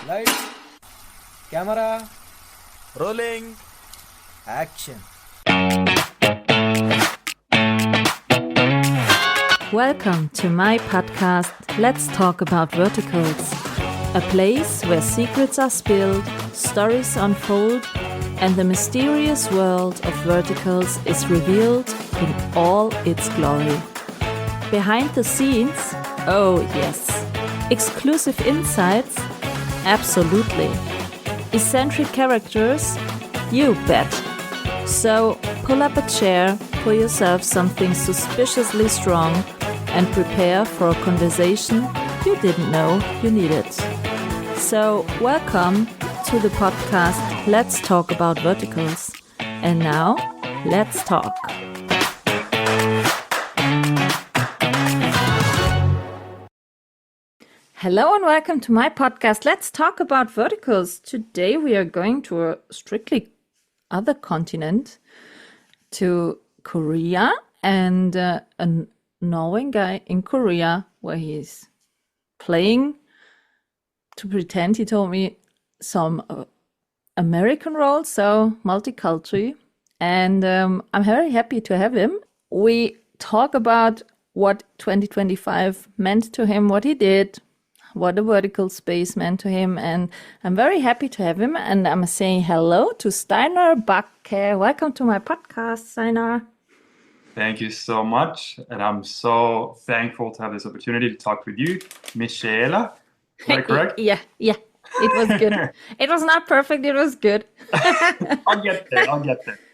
Lights, camera, Rolling. action. Welcome to my podcast, Let's Talk About Verticals, a place where secrets are spilled, stories unfold, and the mysterious world of verticals is revealed in all its glory. Behind the scenes, oh yes. Exclusive insights, absolutely. Eccentric characters, you bet. So pull up a chair, pour yourself something suspiciously strong, and prepare for a conversation you didn't know you needed. So welcome to the podcast Let's Talk About Verticals. And now, let's talk. Hello and welcome to my podcast Let's Talk About Verticals. Today we are going to a strictly other continent, to Korea, and a Norwegian guy in Korea where he's playing to pretend, he told me, some American roles, so multicultural, and I'm very happy to have him. We talk about what 2025 meant to him, what he did, what the vertical space meant to him, and I'm very happy to have him, and I'm saying hello to Steinar Bakke. Welcome to my podcast, Steinar. Thank you so much, and I'm so thankful to have this opportunity to talk with you, Michaela. Is that correct? Yeah, it was good. It was not perfect, it was good. I'll get there.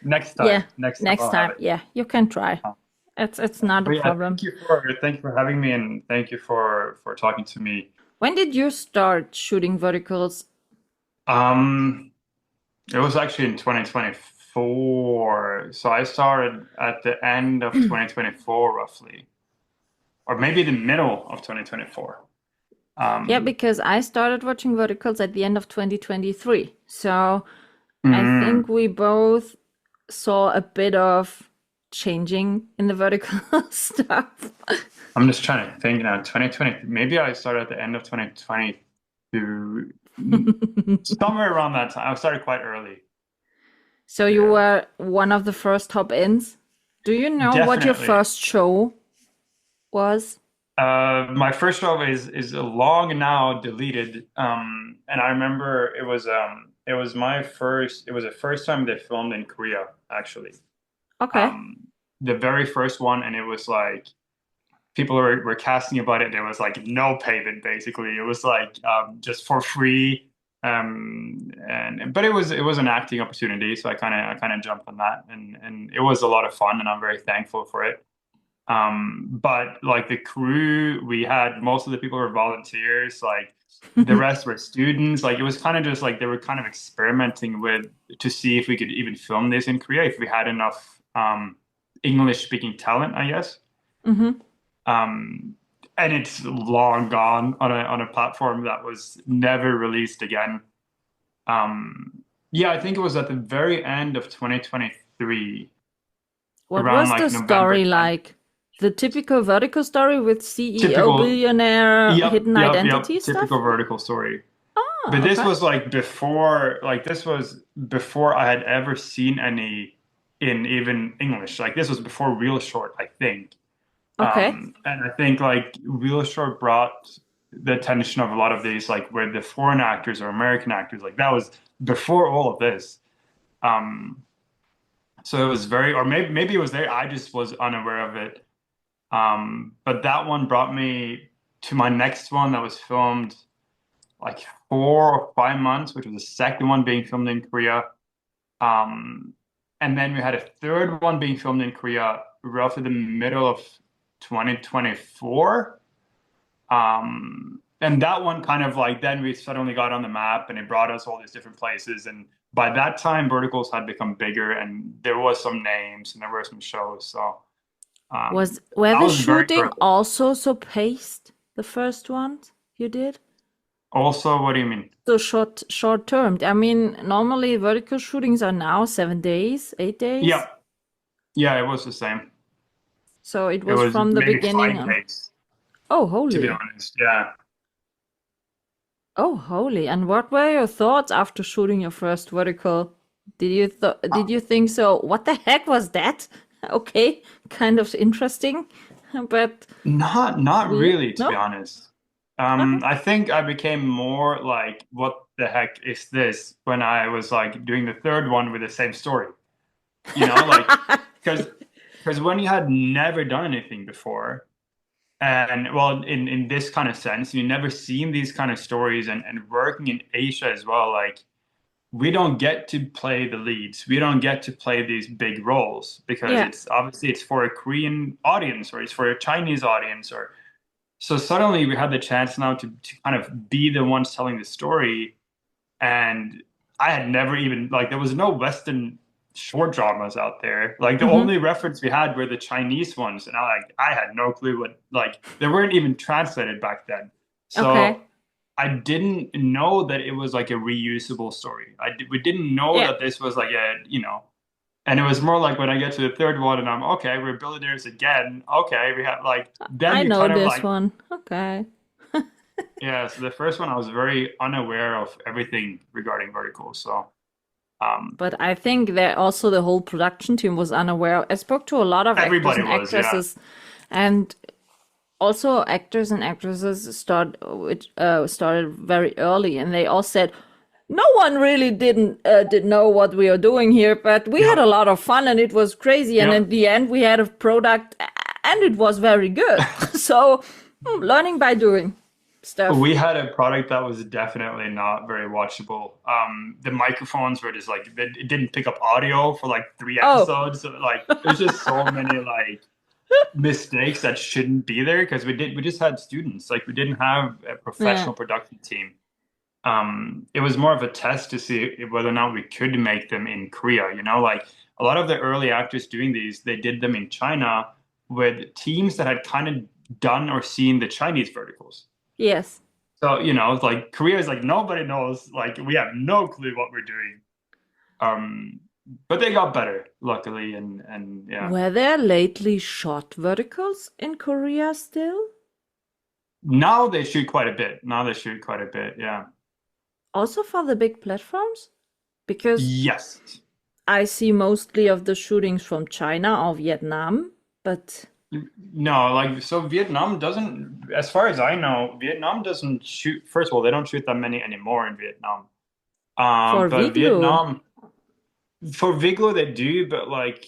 Next time. Yeah, next time. Yeah, you can try. It's not a problem. Thank you for having me, and thank you for talking to me. When did you start shooting verticals? It was actually in 2024. So I started at the end of 2024, roughly, or maybe the middle of 2024. Yeah, because I started watching verticals at the end of 2023. So I think we both saw a bit of changing in the vertical stuff. I'm just trying to think now. 2020, maybe I started at the end of 2022, somewhere around that time. I started quite early. So you were one of the first top-ins. Do you know what your Definitely. first show was? My first show is long now deleted. And I remember it was the first time they filmed in Korea, actually. Okay. The very first one, and it was like people were casting about it. There was like no payment, basically. It was like just for free. But it was an acting opportunity, so I kind of jumped on that, and it was a lot of fun, and I'm very thankful for it. But like the crew, we had most of the people were volunteers, like the rest were students. Like it was kind of just like they were kind of experimenting to see if we could even film this in Korea, if we had enough English speaking talent, I guess. Mm-hmm. And it's long gone on a platform that was never released again. Yeah, I think it was at the very end of 2023. What around, was like, the November story time. like? The typical vertical story with CEO, Typical- billionaire, hidden identity stuff? Typical vertical story. Ah, But this okay. was before I had ever seen any in even English. Like this was before Real Short, I think. Okay. And I think like Real Short brought the attention of a lot of these, like where the foreign actors or American actors, like that was before all of this. So it was or maybe it was there. I just was unaware of it. But that one brought me to my next one that was filmed like 4 or 5 months, which was the second one being filmed in Korea. And then we had a third one being filmed in Korea roughly the middle of 2024. And that one kind of like, then we suddenly got on the map and it brought us all these different places. And by that time, verticals had become bigger and there was some names and there were some shows. So Were I the was very shooting early. also so paced, the first ones you did? Also, what do you mean? So short term. I mean, normally vertical shootings are now 7 days, 8 days. Yeah, it was the same. So it It was was from the maybe beginning 5 on. days, Oh, to be holy. honest. Yeah. Oh, holy. And what were your thoughts after shooting your first vertical? Did you think so? What the heck was that? Okay, kind of interesting, but Not weird. really, to be No? honest. Okay. I think I became more like, what the heck is this, when I was like doing the third one with the same story. Like because when you had never done anything before, and well, in this kind of sense, you never seen these kind of stories, and working in Asia as well, like we don't get to play the leads. We don't get to play these big roles because Yeah. it's obviously it's for a Korean audience or it's for a Chinese audience or so suddenly we had the chance now to kind of be the ones telling the story. And I had never even like there was no Western short dramas out there. Like the Mm-hmm. only reference we had were the Chinese ones, and I had no clue what like they weren't even translated back then. Okay. So I didn't know that it was like a reusable story. We didn't know Yeah. that this was like and it was more like when I get to the third one and I'm okay, we're billionaires again. Okay, we have like then I you know kind of this like one. Okay. yeah. So the first one I was very unaware of everything regarding verticals. So um, But I think that also the whole production team was unaware. I spoke to a lot of actors everybody and was, yeah. actresses, and also actors and actresses started very early, and they all said, "No one really did know what we are doing here, but we had a Yep. lot of fun, and it was crazy. And in Yep. the end, we had a product, and it was very good." So, learning by doing stuff. We had a product that was definitely not very watchable. The microphones were just like it didn't pick up audio for like three Oh, episodes. So, like there's just so many like mistakes that shouldn't be there because we just had students. Like we didn't have a yeah. professional production team. It was more of a test to see whether or not we could make them in Korea. Like a lot of the early actors doing these, they did them in China with teams that had kind of done or seen the Chinese verticals. Yes. So, it's like Korea is like nobody knows, like we have no clue what we're doing. Um, but they got better, luckily, and yeah. Were there lately shot verticals in Korea still? Now they shoot quite a bit. Now they shoot quite a bit, yeah. Also for the big platforms? Because Yes. I see mostly of the shootings from China or Vietnam, but No, like so Vietnam doesn't, as far as I know, Vietnam doesn't shoot. First of all, they don't shoot that many anymore in Vietnam. for But Viglu. Vietnam for Viglo they do, but like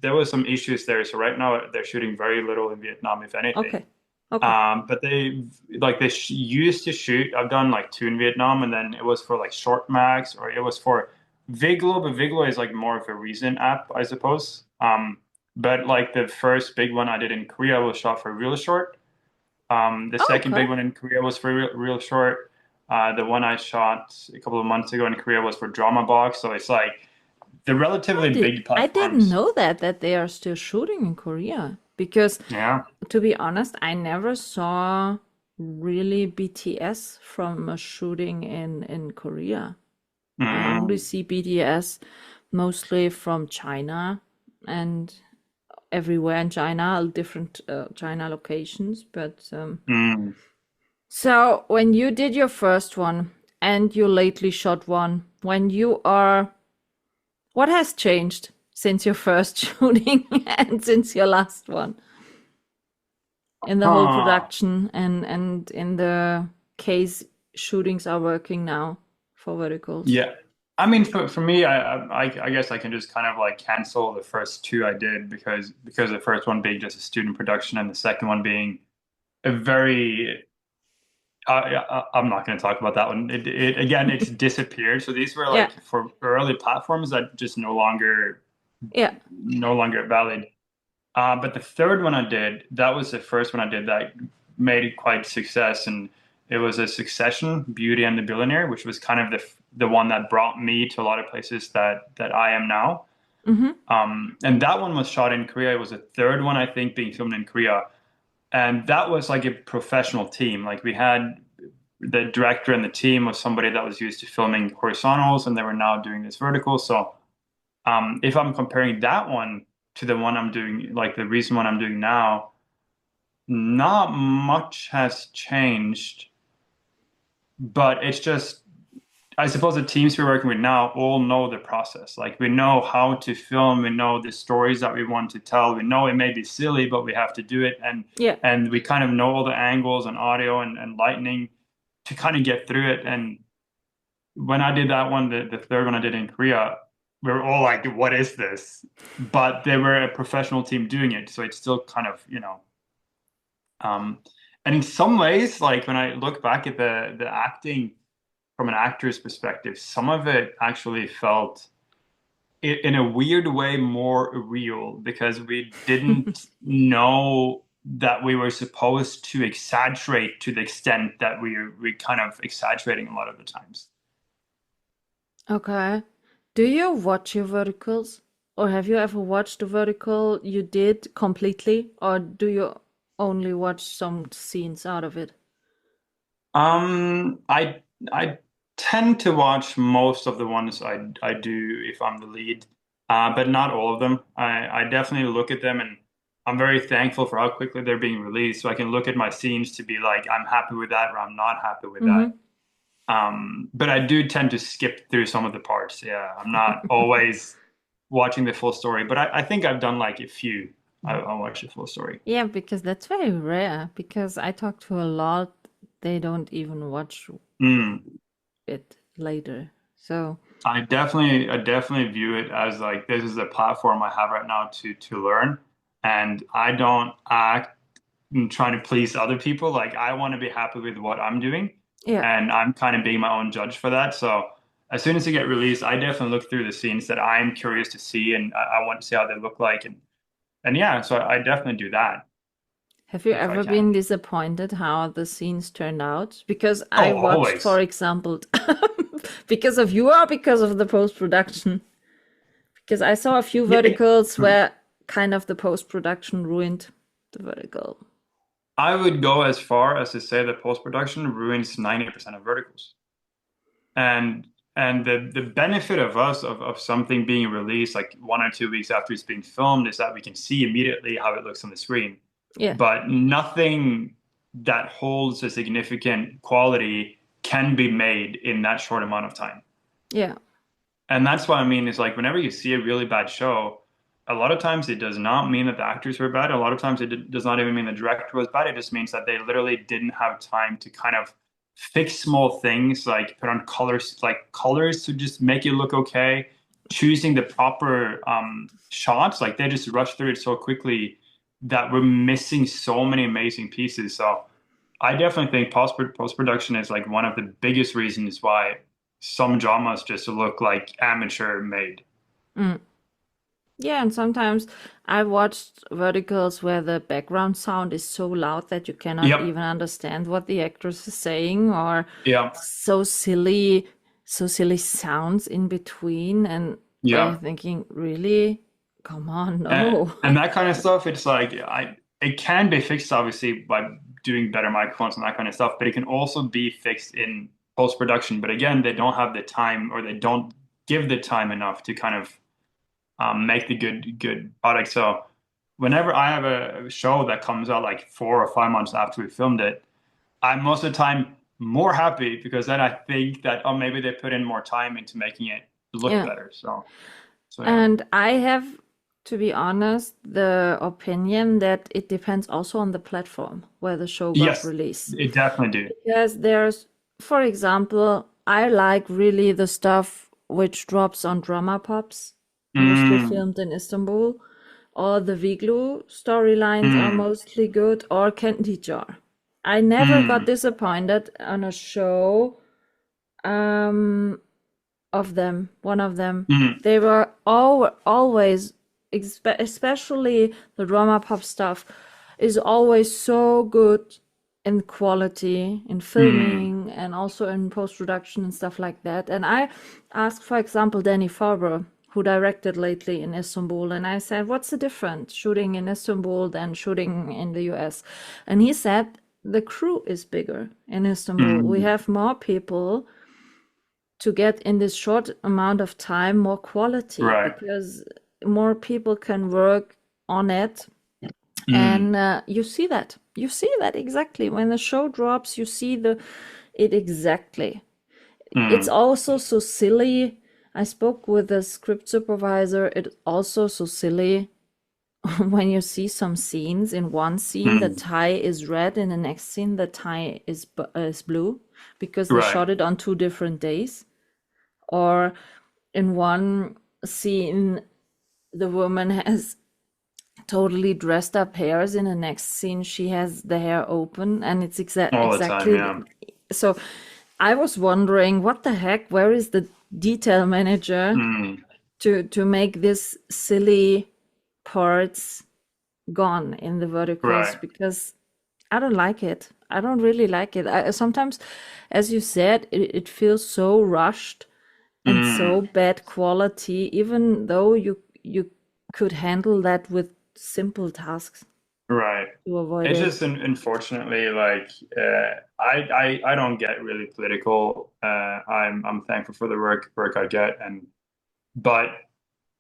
there was some issues there. So right now they're shooting very little in Vietnam, if anything. Okay. Okay. But they used to shoot. I've done like two in Vietnam, and then it was for like short max, or it was for Viglo. But Viglo is like more of a recent app, I suppose. But like the first big one I did in Korea was shot for real short. The Oh, second okay. big one in Korea was for real short. The one I shot a couple of months ago in Korea was for drama box. So it's like the relatively big I didn't platforms. know that they are still shooting in Korea because Yeah. to be honest, I never saw really BTS from a shooting in Korea. I only Mm. see BTS mostly from China and everywhere in China, different China locations. But Mm. so when you did your first one and you lately shot one, when you are, what has changed since your first shooting and since your last one in the whole Huh. production and in the case shootings are working now for verticals? Yeah. I mean, for me, I guess I can just kind of like cancel the first two I did because the first one being just a student production and the second one being a very I'm not going to talk about that one. It again, it's disappeared. So these were Yeah, like for early platforms that just yeah. no longer valid. But the third one I did, that was the first one I did that made it quite success, and it was a Succession, Beauty and the Billionaire, which was kind of the one that brought me to a lot of places that I am now. Mm-hmm. And that one was shot in Korea. It was the third one, I think, being filmed in Korea, and that was like a professional team. Like we had the director and the team was somebody that was used to filming horizontals, and they were now doing this vertical. So if I'm comparing that one to the one I'm doing, like the recent one I'm doing now, not much has changed. but it's just, I suppose the teams we're working with now all know the process. Like we know how to film, we know the stories that we want to tell. We know it may be silly, but we have to do it. Yeah. And we kind of know all the angles and audio and lighting to kind of get through it. And when I did that one, the third one I did in Korea, we were all like, what is this? But they were a professional team doing it. So it's still kind of, um, and in some ways, like when I look back at the acting from an actor's perspective, some of it actually felt in a weird way more real because we didn't know that we were supposed to exaggerate to the extent that we kind of exaggerating a lot of the times. Okay. Do you watch your verticals? Or have you ever watched a vertical you did completely? Or do you only watch some scenes out of it? I tend to watch most of the ones I do if I'm the lead, but not all of them. I definitely look at them and I'm very thankful for how quickly they're being released. So I can look at my scenes to be like, I'm happy with that or I'm not happy with that. Mm-hmm. But I do tend to skip through some of the parts. Yeah, I'm not always watching the full story, but I think I've done like a few. I'll watch the full story. Yeah, because that's very rare. Because I talk to a lot, they don't even watch Mm. it later. So, I definitely view it as like this is a platform I have right now to learn, and I don't act in trying to please other people. Like I want to be happy with what I'm doing, yeah. and I'm kind of being my own judge for that. So as soon as they get released, I definitely look through the scenes that I'm curious to see, and I want to see how they look like, and yeah, so I definitely do that Have you if I ever can. been disappointed how the scenes turned out? Because I Oh, watched, for always. example, because of you or because of the post-production? Because I saw a few Yeah, verticals where kind of the post-production ruined the vertical. I would go as far as to say that post-production ruins 90% of verticals. And the benefit of us of something being released like 1 or 2 weeks after it's being filmed is that we can see immediately how it looks on the screen. Yeah, But nothing that holds a significant quality can be made in that short amount of time. yeah, And that's what I mean is like whenever you see a really bad show, a lot of times it does not mean that the actors were bad. A lot of times does not even mean the director was bad. It just means that they literally didn't have time to kind of fix small things, like put on colors, like colors to just make it look okay, choosing the proper shots. Like they just rushed through it so quickly that we're missing so many amazing pieces. So I definitely think post-production is like one of the biggest reasons why some dramas just look like amateur made. mm. Yeah. And sometimes I watched verticals where the background sound is so loud that you cannot Yep. even understand what the actress is saying, or Yeah. so silly sounds in between, and we're Yeah. thinking, really? Come on, And, no. and that kind of stuff, it's like it can be fixed obviously by doing better microphones and that kind of stuff, but it can also be fixed in post-production. But again, they don't have the time or they don't give the time enough to kind of make the good product. So whenever I have a show that comes out like 4 or 5 months after we filmed it, I'm most of the time more happy because then I think that oh maybe they put in more time into making it look Yeah. better. So yeah. And I have, to be honest, the opinion that it depends also on the platform where the show got Yes, released. it definitely do. Because there's, for example, I like really the stuff which drops on drama pops, mostly Mm, filmed in Istanbul, or the Viglu storylines are mm, mostly good, or Candy Jar. I never got mm, disappointed on a show um, of them, one of them. mm, They were always, especially the drama pop stuff, is always so good in quality, in mm, filming, and also in post production and stuff like that. And I asked, for example, Danny Farber, who directed lately in Istanbul, and I said, what's the difference shooting in Istanbul than shooting in the US? And he said, the crew is bigger in Istanbul. We mm. have more people to get in this short amount of time more quality Right. because more people can work on it. Mm, And you see that exactly when the show drops. You see it exactly. It's Mm, also so silly. I spoke with the script supervisor. It's also so silly when you see some scenes. In one scene, the mm, tie is red, in the next scene, the tie is blue because they right. shot it on 2 different days. Or in one scene, the woman has totally dressed up hairs. In the next scene, she has the hair open, and it's All the time, exactly yeah. so. I was wondering, what the heck? Where is the detail manager Mm, to make this silly parts gone in the verticals? right. Because I don't like it. I don't really like it. Sometimes, as you said, it feels so rushed and so Mm, bad quality, even though you could handle that with simple tasks right. to avoid It's it. just unfortunately like I don't get really political. I'm thankful for the work I get, and but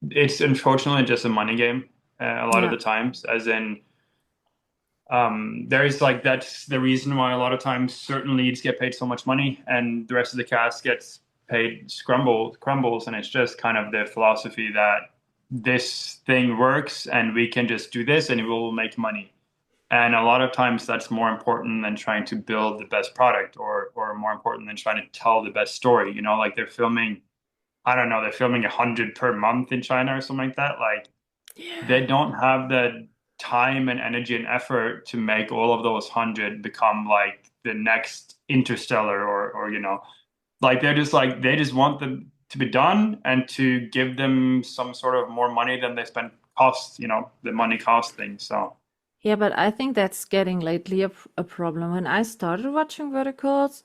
it's unfortunately just a money game a lot of Yeah. the times, as in there's like that's the reason why a lot of times certain leads get paid so much money and the rest of the cast gets paid crumbles, and it's just kind of the philosophy that this thing works and we can just do this and it will make money. And a lot of times that's more important than trying to build the best product, or more important than trying to tell the best story. You know, like they're filming, I don't know, they're filming 100 per month in China or something like that. Like they don't have the time and energy and effort to make all of those 100 become like the next Interstellar, or like they're just like they just want them to be done and to give them some sort of more money than they spend cost, the money cost thing. So Yeah, but I think that's getting lately a problem. When I started watching verticals,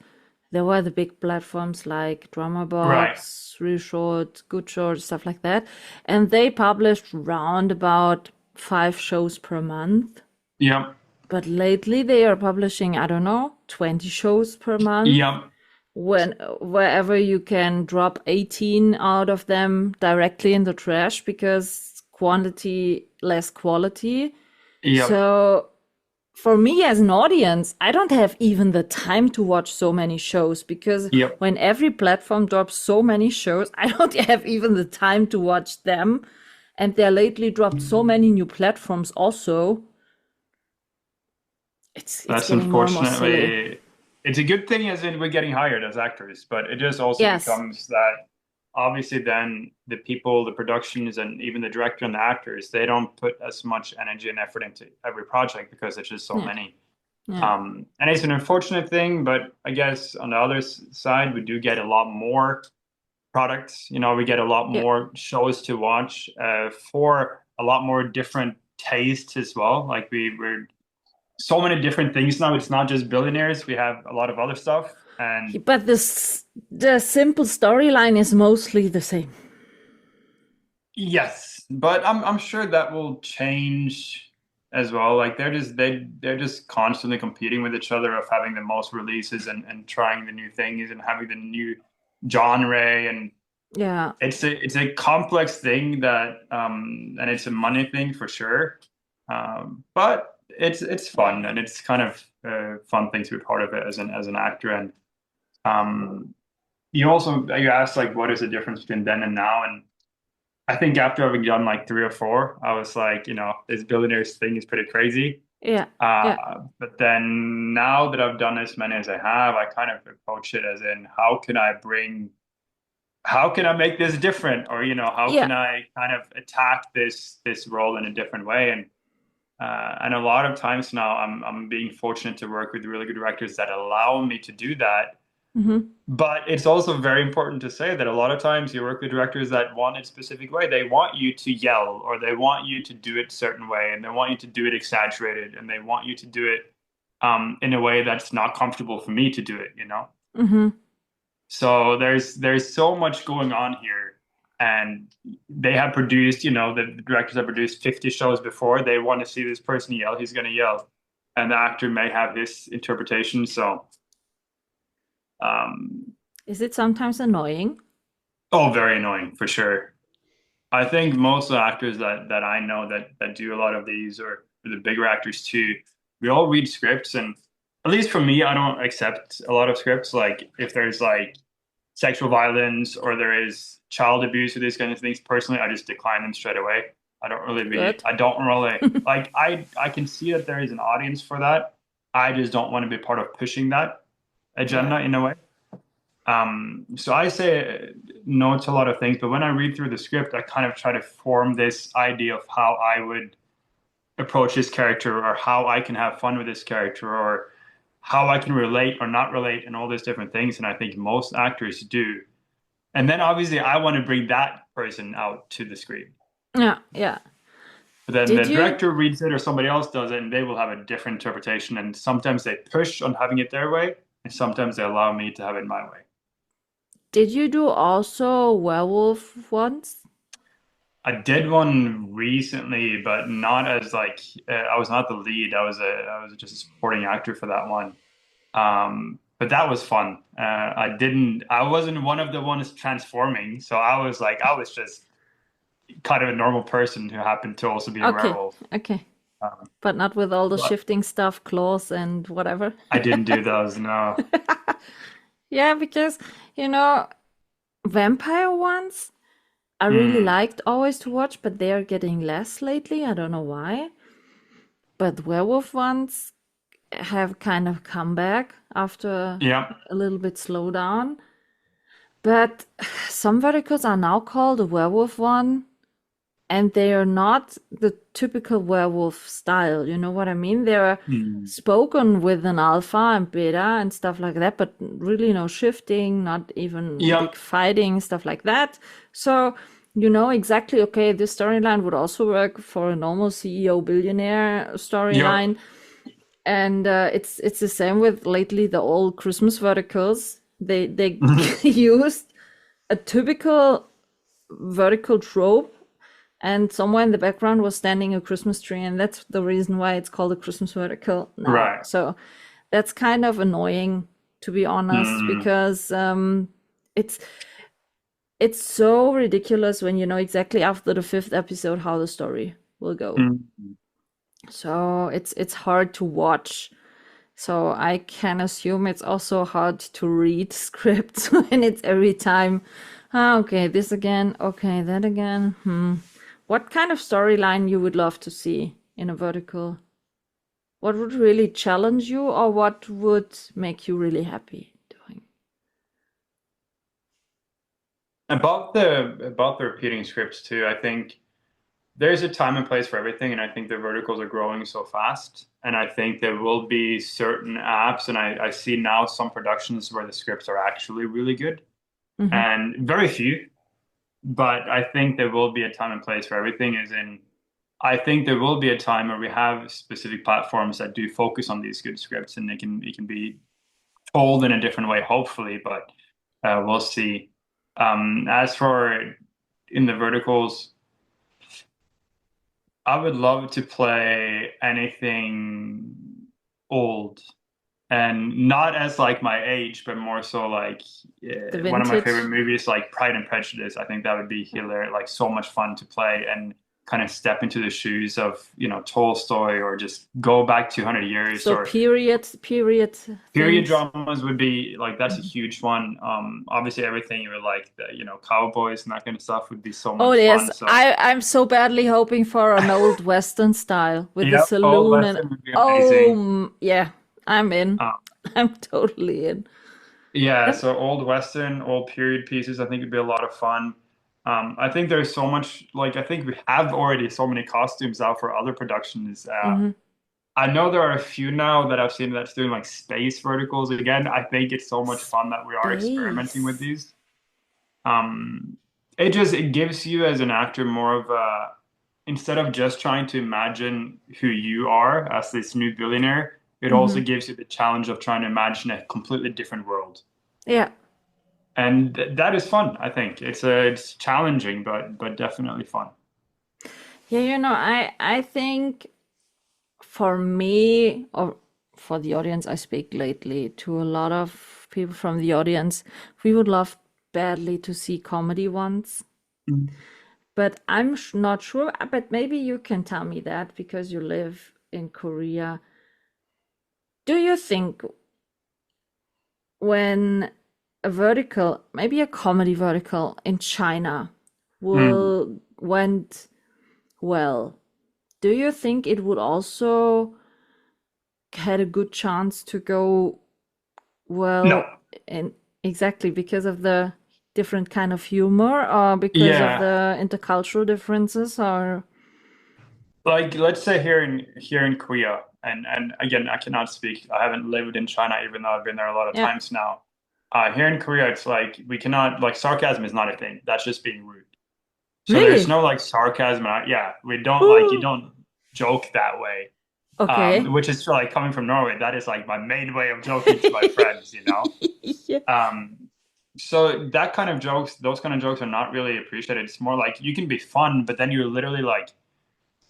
there were the big platforms like right. Drummerbox, Reshort, Good Short, stuff like that, and they published round about 5 shows per month. Yep. But lately they are publishing, I don't know, 20 shows per month. Yep. When wherever you can drop 18 out of them directly in the trash because quantity less quality. Yep. So for me as an audience, I don't have even the time to watch so many shows because Yep. when every platform drops so many shows, I don't have even the time to watch them. And they lately dropped so many new platforms also. It's That's getting more and more silly. unfortunately, it's a good thing as in we're getting hired as actors, but it just also Yes. becomes that obviously then the people, the productions, and even the director and the actors, they don't put as much energy and effort into every project because there's just so Yeah. many. Yeah. And it's an unfortunate thing, but I guess on the other side, we do get a lot more products. We get a lot Yeah. more shows to watch for a lot more different tastes as well. Like we're so many different things now. It's not just billionaires. We have a lot of other stuff. And But the simple storyline is mostly the same. yes, but I'm sure that will change as well. Like they're just constantly competing with each other of having the most releases and trying the new things and having the new genre. And Yeah. it's a complex thing that and it's a money thing for sure. But it's fun, and it's kind of a fun thing to be part of it as an actor. And um you asked like what is the difference between then and now, and I think after having done like three or four, I was like, this billionaires thing is pretty crazy. Yeah. Yeah. But then now that I've done as many as I have, I kind of approach it as in how can I make this different? Or, how Yeah. can I kind of attack this role in a different way? And a lot of times now I'm being fortunate to work with really good directors that allow me to do that. Hmm. But it's also very important to say that a lot of times you work with directors that want it a specific way. They want you to yell, or they want you to do it a certain way, and they want you to do it exaggerated, and they want you to do it in a way that's not comfortable for me to do it. Hmm. So there's so much going on here, and they have produced, the directors have produced 50 shows before. They want to see this person yell, he's going to yell, and the actor may have his interpretation. So. Um, Is it sometimes annoying? Oh, very annoying for sure. I think most of the actors that I know that do a lot of these, or the bigger actors too, we all read scripts, and at least for me, I don't accept a lot of scripts. Like if there's like sexual violence or there is child abuse or these kind of things, personally, I just decline them straight away. Good. I don't really like I can see that there is an audience for that. I just don't want to be part of pushing that Yeah. agenda in a way. So I say no to a lot of things, but when I read through the script, I kind of try to form this idea of how I would approach this character or how I can have fun with this character or how I can relate or not relate and all these different things. And I think most actors do. And then obviously I want to bring that person out to the screen. Yeah. Yeah. But then the Did you director reads it or somebody else does it and they will have a different interpretation. And sometimes they push on having it their way, and sometimes they allow me to have it my way. did you do also werewolf once? I did one recently, but not as like I was not the lead. I was just a supporting actor for that one. But that was fun. I wasn't one of the ones transforming, so I was just kind of a normal person who happened to also be a Okay. werewolf. Okay. Um, But not with all the but shifting stuff, claws and whatever. I didn't do those. No. Yeah, because you know, vampire ones I really Hmm. liked always to watch, but they are getting less lately. I don't know why. But werewolf ones have kind of come back after Yeah. a little bit slow down. But some verticals are now called a werewolf one, and they are not the typical werewolf style. You know what I mean? They're Hmm. spoken with an alpha and beta and stuff like that, but really no shifting, not even Yeah. big fighting, stuff like that. So you know exactly, okay, this storyline would also work for a normal CEO billionaire Yeah. storyline. And it's the same with lately the old Christmas verticals. They used a typical vertical trope, and somewhere in the background was standing a Christmas tree, and that's the reason why it's called a Christmas vertical now. Right. So that's kind of annoying, to be honest, Hmm. because it's it's so ridiculous when you know exactly after the fifth episode how the story will go. Hmm. So it's hard to watch. So I can assume it's also hard to read scripts when it's every time. Ah, okay, this again. Okay, that again. What kind of storyline you would love to see in a vertical? What would really challenge you, or what would make you really happy doing? About the repeating scripts too, I think there's a time and place for everything, and I think the verticals are growing so fast. And I think there will be certain apps, and I see now some productions where the scripts are actually really good, Hmm. and very few. But I think there will be a time and place for everything. As in, I think there will be a time where we have specific platforms that do focus on these good scripts, and it can be told in a different way, hopefully. But we'll see. As for in the verticals, I would love to play anything old and not as like my age, but more so like The one of my favorite vintage. movies, like Pride and Prejudice. I think that would be hilarious, like so much fun to play and kind of step into the shoes of, you know, Tolstoy or just go back 200 years So or period period things. dramas would be like that's a huge one. Obviously everything you would like, the, you know, cowboys and that kind of stuff would be so Oh much yes, fun. So I'm so badly hoping for an old Western style with the yeah, Old saloon and Western would be oh amazing. yeah, I'm in. Um, I'm totally in. Yeah, Yep. so old Western, old period pieces, I think it'd be a lot of fun. I think there's so much, like, I think we have already so many costumes out for other productions. Hmm. I know there are a few now that I've seen that's doing like space verticals again. I think it's so much fun that we are experimenting with Space. these. Um, it gives you as an actor more of a, instead of just trying to imagine who you are as this new billionaire, it also Hmm. gives you the challenge of trying to imagine a completely different world. Yeah. And that is fun, I think. It's challenging, but definitely fun. Yeah, you know, I think for me or for the audience, I speak lately to a lot of people from the audience. We would love badly to see comedy ones, Mm. but I'm not sure. But maybe you can tell me that because you live in Korea. Do you think when a vertical, maybe a comedy vertical in China, Mm. went well, do you think it would also had a good chance to go No. well in exactly because of the different kind of humor or because of Yeah. the intercultural differences or Like let's say here in Korea, and again, I cannot speak. I haven't lived in China, even though I've been there a lot of yeah, times now. Here in Korea, it's like we cannot like sarcasm is not a thing. That's just being rude. So there's really? no like sarcasm. Yeah, we don't like you don't joke that way. Okay. Which is like coming from Norway. That is like my main way of joking to my friends, you know. Yeah. Um, so that kind of jokes, those kind of jokes are not really appreciated. It's more like you can be fun, but then you're literally like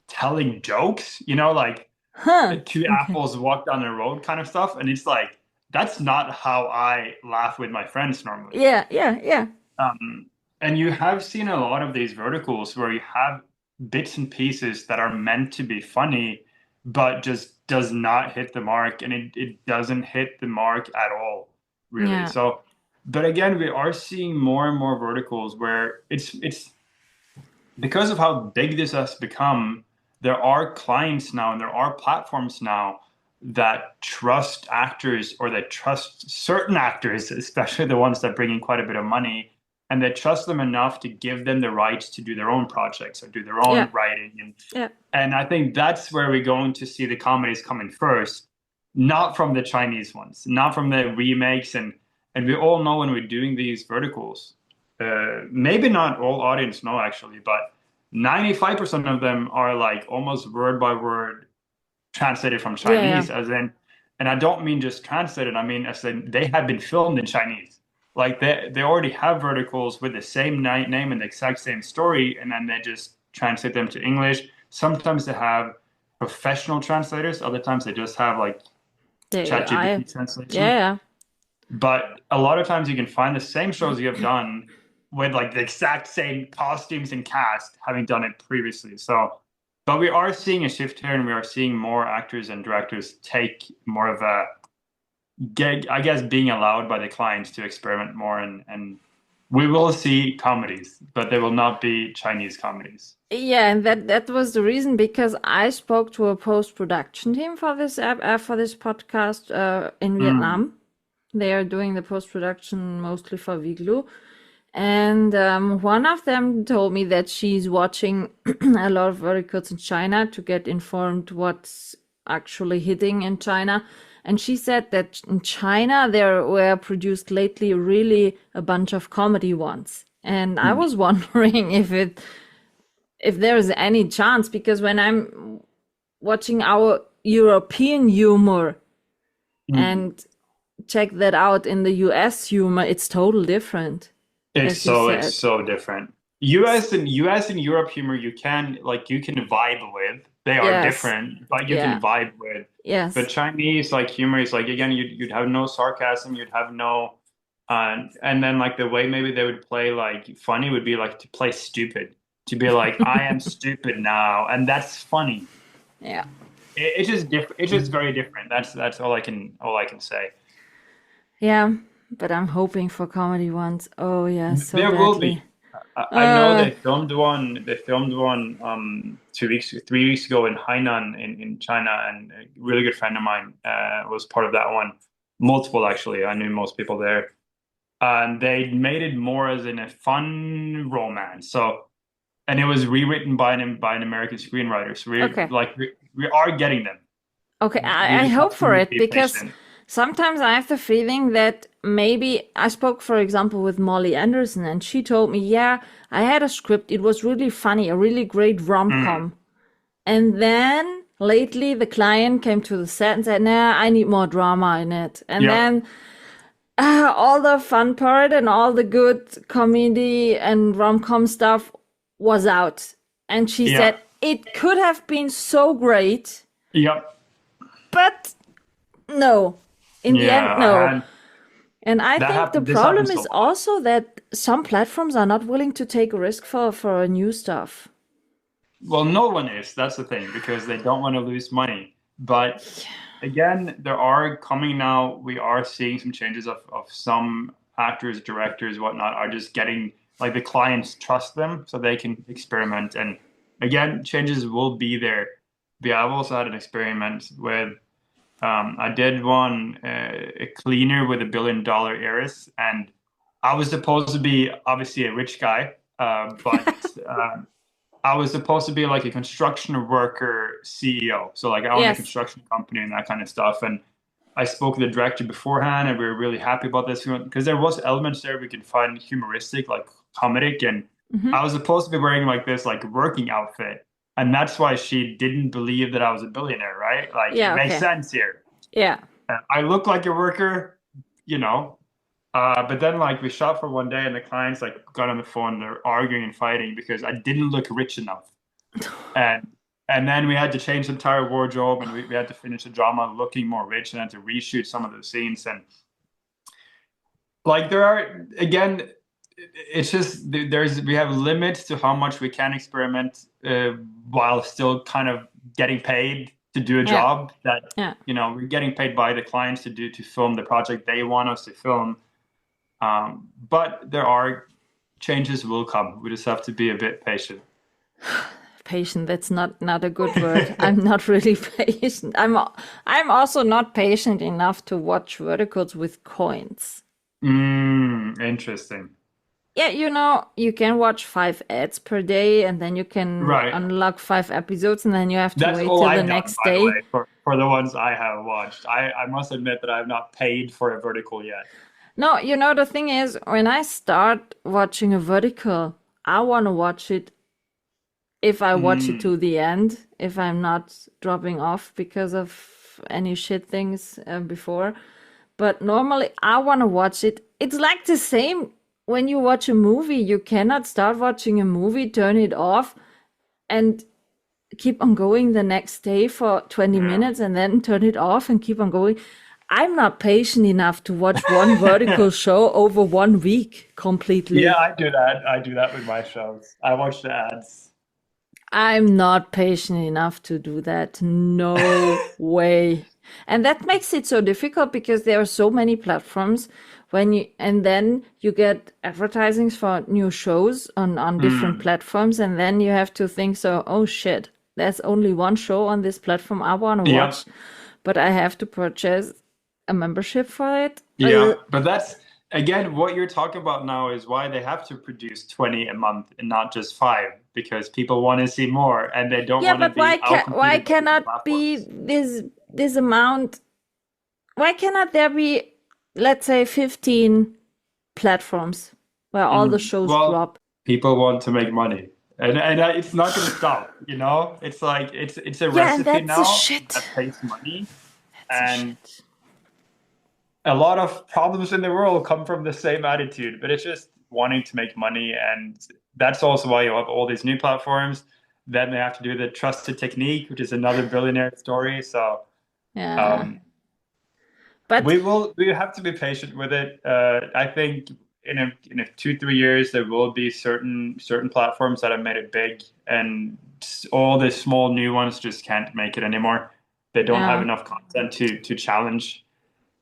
telling jokes, you know, like Huh. two Okay. apples walk down the road kind of stuff. And it's like, that's not how I laugh with my friends normally. Yeah, yeah, yeah. Um, and you have seen a lot of these verticals where you have bits and pieces that are meant to be funny, but just does not hit the mark. And it doesn't hit the mark at all, really. Yeah. So, but again, we are seeing more and more verticals where it's because of how big this has become, there are clients now and there are platforms now that trust actors or that trust certain actors, especially the ones that bring in quite a bit of money, and they trust them enough to give them the rights to do their own projects or do their Yeah. own writing. Yeah. And I think that's where we're going to see the comedies coming first, not from the Chinese ones, not from the remakes. And we all know when we're doing these verticals, maybe not all audience know actually, but 95% of them are like almost word by word translated from Yeah, yeah. Chinese, as in, and I don't mean just translated, I mean as in they have been filmed in Chinese. Like they already have verticals with the same name and the exact same story, and then they just translate them to English. Sometimes they have professional translators, other times they just have like I ChatGPT translation. yeah, But a lot of times you can find the same shows you have done with like the exact same costumes and cast having done it previously. So, but we are seeing a shift here and we are seeing more actors and directors take more of a, I guess, being allowed by the clients to experiment more and we will see comedies, but they will not be Chinese comedies. yeah, and that was the reason because I spoke to a post-production team for this app for this podcast in Mm, Vietnam. They are doing the post-production mostly for Viglu. And one of them told me that she's watching a lot of verticals in China to get informed what's actually hitting in China. And she said that in China there were produced lately really a bunch of comedy ones. And I mm, was wondering if there is any chance because when I'm watching our European humor mm. and check that out in the US humor, it's totally different, as you It's said. so different. US and Europe humor you can like you can vibe with. They are Yes. different, but you Yeah. can vibe with. But Yes. Chinese like humor is like again you'd have no sarcasm, you'd have no and then like the way maybe they would play like funny would be like to play stupid. To be like I am stupid now and that's funny. Yeah. It's just different. It's just very different. That's all I can say. Yeah. But I'm hoping for comedy ones. Oh yeah, so There will badly. be. I know Uh they filmed one. They filmed one 3 weeks ago in Hainan in China, and a really good friend of mine was part of that one. Multiple actually. I knew most people there, and they made it more as in a fun romance. So, and it was rewritten by an American screenwriter. So okay. we are getting them. Okay, We I just hope have for to it be because patient. sometimes I have the feeling that maybe I spoke, for example, with Molly Anderson, and she told me, yeah, I had a script. It was really funny, a really great Mm, rom-com. And then lately the client came to the set and said, nah, I need more drama in it. And yep. then all the fun part and all the good comedy and rom-com stuff was out. And she Yeah. said, it could have been so great, Yep. but no. In the end, Yeah. I no. had And I that think the happen. This problem happens a is lot. also that some platforms are not willing to take a risk for new stuff. Well, no one is. That's the thing, because they don't want to lose money. But again, there are coming now. We are seeing some changes of some actors, directors, whatnot, are just getting like the clients trust them so they can experiment. And again, changes will be there. But I've also had an experiment with I did one a cleaner with $1 billion heiress, and I was supposed to be obviously a rich guy, but I was supposed to be like a construction worker CEO. So like I own a Yes. construction company and that kind of stuff. And I spoke with the director beforehand, and we were really happy about this because there was elements there we could find humoristic, like comedic, and Hmm. I was supposed to be wearing like this like working outfit, and that's why she didn't believe that I was a billionaire, right? Like it Yeah, makes okay. sense here. Yeah. I look like a worker, you know, but then like we shot for one day, and the clients like got on the phone, they're arguing and fighting because I didn't look rich enough, and and then we had to change the entire wardrobe, and we had to finish the drama looking more rich, and had to reshoot some of the scenes, and like there are again, it's just there's we have limits to how much we can experiment while still kind of getting paid to do a Yeah. job that Yeah. we're getting paid by the clients to film the project they want us to film. But there are changes will come. We just have to be a bit patient. Patient, that's not a good word. I'm not really patient. I'm also not patient enough to watch verticals with coins. Interesting. Yeah, you can watch 5 ads per day and then you can Right. unlock 5 episodes and then you have to That's wait all till the I've done, next by the day. way, for the ones I have watched. I must admit that I've not paid for a vertical yet. No, the thing is, when I start watching a vertical, I want to watch it if I watch it Mm, to the end, if I'm not dropping off because of any shit things before. But normally I want to watch it. It's like the same when you watch a movie. You cannot start watching a movie, turn it off, and keep on going the next day for 20 yeah. minutes and then turn it off and keep on going. I'm not patient enough to watch one vertical show over 1 week Yeah, completely. I do that. I do that with my shows. I watch the ads. I'm not patient enough to do that. No way. And that makes it so difficult because there are so many platforms and then you get advertisings for new shows on different Mm, platforms. And then you have to think, so, oh shit, there's only one show on this platform I want to yeah. watch, but I have to purchase a membership for it. Yeah, but that's again what you're talking about now is why they have to produce 20 a month and not just five, because people want to see more and they don't Yeah, want to but be why outcompeted by different cannot be platforms. this amount? Why cannot there be, let's say, 15 platforms where all the shows Well, drop? people want to make money, and it's not going to stop, you know? It's like it's a Yeah, and recipe that's a now shit. that pays money, That's a and shit. a lot of problems in the world come from the same attitude, but it's just wanting to make money. And that's also why you have all these new platforms. Then they have to do the trusted technique, which is another billionaire story. So Yeah. um, But we have to be patient with it. I think in a 2 3 years there will be certain platforms that have made it big, and all the small new ones just can't make it anymore. They don't have yeah, enough content to challenge.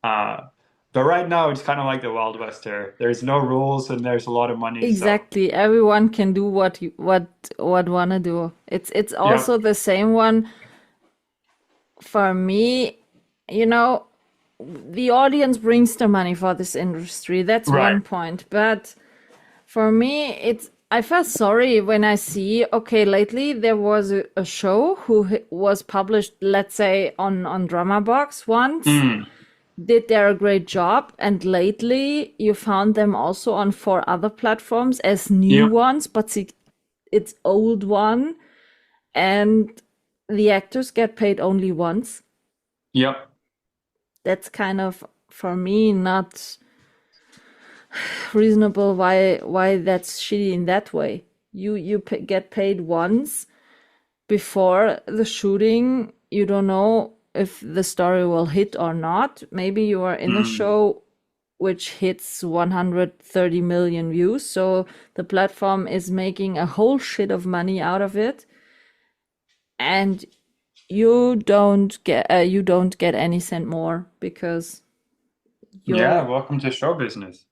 Uh, but right now, it's kind of like the Wild West here. There's no rules and there's a lot of money. So, exactly. Everyone can do what wanna do. It's yeah. also the same one for me, you know, the audience brings the money for this industry. That's Right. one point. But for me, I felt sorry when I see, okay, lately there was a show was published, let's say, on Drama Box once, Mm, did there a great job, and lately you found them also on 4 other platforms as new yep. ones, but it's old one, and the actors get paid only once. Yep. That's kind of, for me, not reasonable why that's shitty in that way. You get paid once before the shooting. You don't know if the story will hit or not. Maybe you are in a Mm, show which hits 130 million views, so the platform is making a whole shit of money out of it, and you don't get any cent more because Yeah, you're welcome to show business.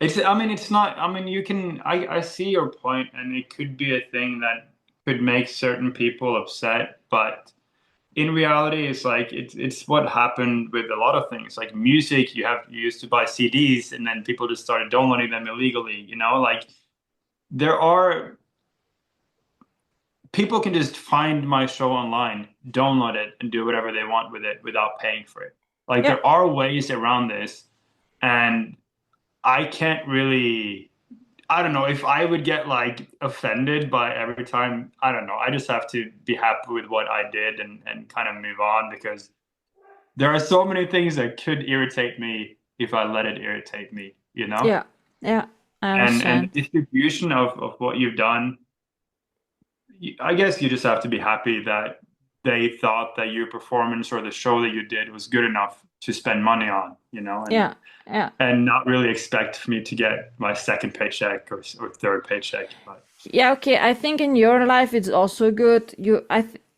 I mean, it's not, I mean, I see your point, and it could be a thing that could make certain people upset, but in reality, it's like, it's what happened with a lot of things. Like music, you used to buy CDs, and then people just started downloading them illegally, like there are, people can just find my show online, download it, and do whatever they want with it without paying for it. Like yeah there are ways around this, and I can't really, I don't know if I would get like offended by every time. I don't know. I just have to be happy with what I did and kind of move on, because there are so many things that could irritate me if I let it irritate me, you know? yeah yeah I And understand. the distribution of what you've done, I guess you just have to be happy that they thought that your performance or the show that you did was good enough to spend money on, Yeah, yeah. and not really expect me to get my second paycheck or third paycheck. But Yeah, okay. I think in your life it's also good.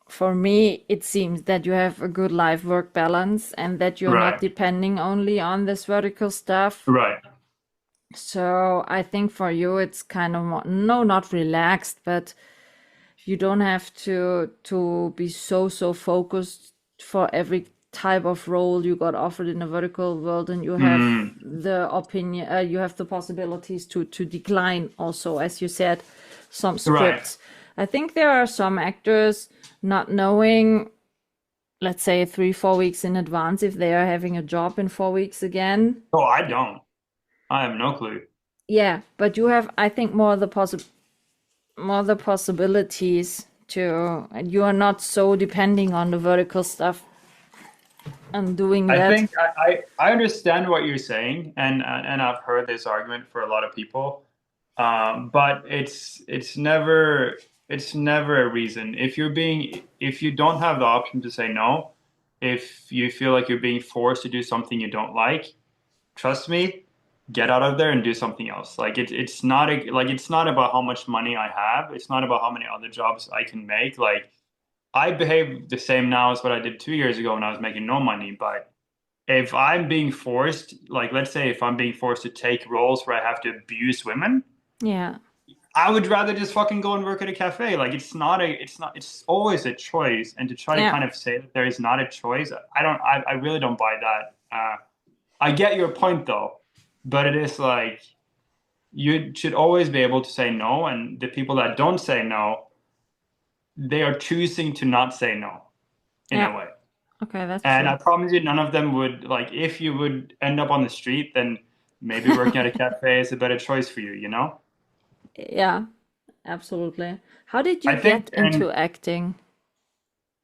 For me, it seems that you have a good life-work balance and that you're not right, depending only on this vertical stuff. right. So I think for you it's kind of more, no, not relaxed, but you don't have to be so focused for every type of role you got offered in the vertical world, and you have Mm, the opinion, you have the possibilities to decline also, as you said, some right. scripts. I think there are some actors not knowing, let's say 3-4 weeks in advance, if they are having a job in 4 weeks again. Oh, I don't. I have no clue. Yeah, but you have, I think, more the possibilities to, and you are not so depending on the vertical stuff and doing I that. think I understand what you're saying, and I've heard this argument for a lot of people, but it's never a reason. If you don't have the option to say no, if you feel like you're being forced to do something you don't like, trust me, get out of there and do something else. Like it's not about how much money I have. It's not about how many other jobs I can make. Like I behave the same now as what I did 2 years ago when I was making no money, but if I'm being forced, like let's say if I'm being forced to take roles where I have to abuse women, Yeah, I would rather just fucking go and work at a cafe. Like it's always a choice. And to try to yeah, kind of say that there is not a choice, I really don't buy that. I get your point though, but it is like you should always be able to say no. And the people that don't say no, they are choosing to not say no in yeah. a way. Okay, that's And true. I promise you, none of them would like if you would end up on the street, then maybe working at a cafe is a better choice for you, you know? Yeah, absolutely. How did you I think, get into acting?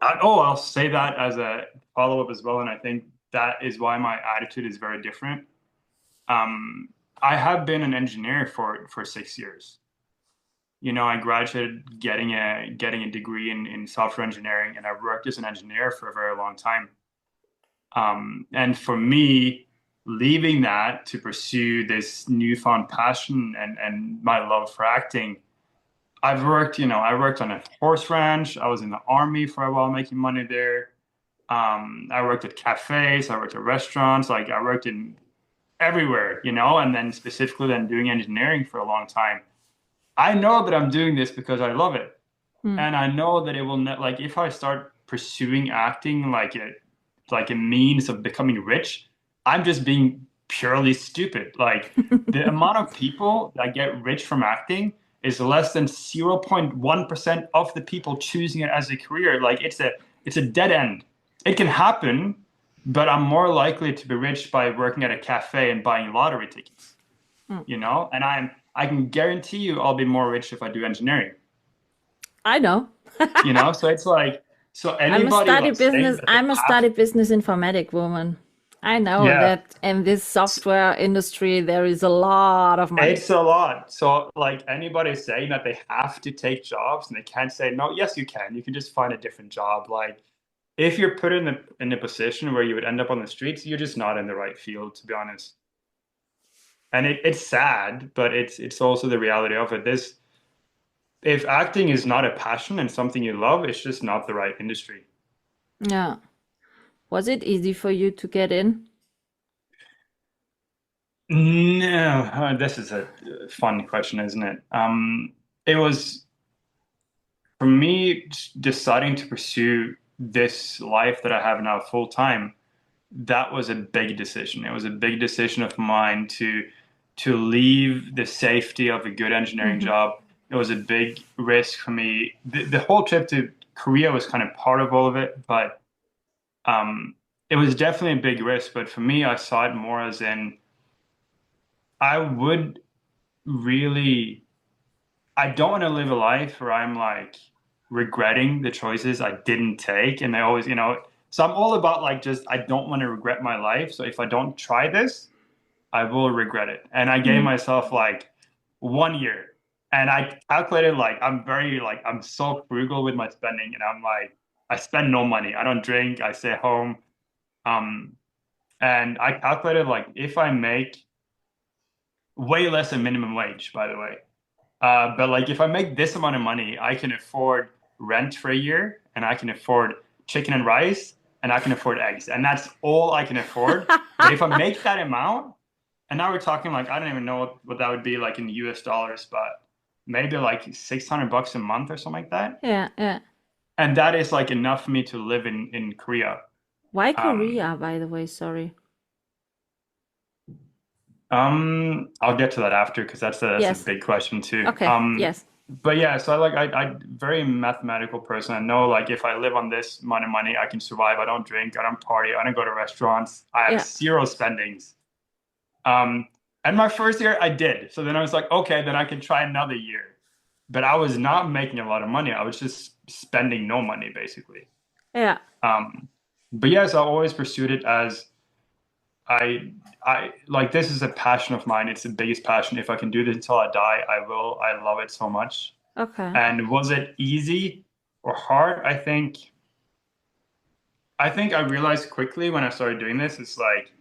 I'll say that as a follow-up as well. And I think that is why my attitude is very different. Um, I have been an engineer for 6 years. I graduated getting a degree in software engineering, and I've worked as an engineer for a very long time. And for me, leaving that to pursue this newfound passion and my love for acting, I worked on a horse ranch. I was in the army for a while, making money there. I worked at cafes, I worked at restaurants, like I worked in everywhere, and then specifically then doing engineering for a long time. I know that I'm doing this because I love it. Hmm. And I know that it will not, like if I start pursuing acting like a means of becoming rich, I'm just being purely stupid. Like the amount of people that get rich from acting is less than 0.1% of the people choosing it as a career. Like it's a dead end. It can happen, but I'm more likely to be rich by working at a cafe and buying lottery tickets, Hmm. And I can guarantee you I'll be more rich if I do engineering. I know. So it's like, so anybody like saying that they I'm a have, study business informatic woman. I know yeah, that in this software industry there is a lot of money. it's a lot. So like anybody saying that they have to take jobs and they can't say no, yes, you can. You can just find a different job. Like if you're put in a position where you would end up on the streets, you're just not in the right field, to be honest. And it's sad, but it's also the reality of it. if acting is not a passion and something you love, it's just not the right industry. Yeah. Was it easy for you to get in? No, this is a fun question, isn't it? It was for me deciding to pursue this life that I have now full time. That was a big decision. It was a big decision of mine to leave the safety of a good engineering Mm-hmm. job. It was a big risk for me. The whole trip to Korea was kind of part of all of it, but it was definitely a big risk. But for me, I saw it more as in I would really, I don't want to live a life where I'm like regretting the choices I didn't take. And I always, so I'm all about like just, I don't want to regret my life. So if I don't try this, I will regret it. And I gave Mm-hmm. myself like 1 year. And I calculated like I'm so frugal with my spending. And I'm like, I spend no money. I don't drink. I stay home. Um, and I calculated like if I make way less than minimum wage, by the way. But like if I make this amount of money, I can afford rent for a year and I can afford chicken and rice and I can afford eggs. And that's all I can afford. But if I make that amount, and now we're talking like I don't even know what that would be like in US dollars, but maybe like $600 a month or something like that. Yeah, yeah. And that is like enough for me to live in Korea. Why Um, Korea, by the way? Sorry. I'll get to that after because that's a Yes. big question too. Okay. Yes. But yeah, so I very mathematical person. I know like if I live on this amount of money, I can survive. I don't drink, I don't party, I don't go to restaurants. I have Yeah. zero spendings. Um, and my first year I did. So then I was like, okay, then I can try another year. But I was not making a lot of money. I was just spending no money basically. Yeah. Um, but yes, I always pursued it as I I like this is a passion of mine. It's the biggest passion. If I can do this until I die, I will. I love it so much. Okay. And was it easy or hard? I think I realized quickly when I started doing this, it's like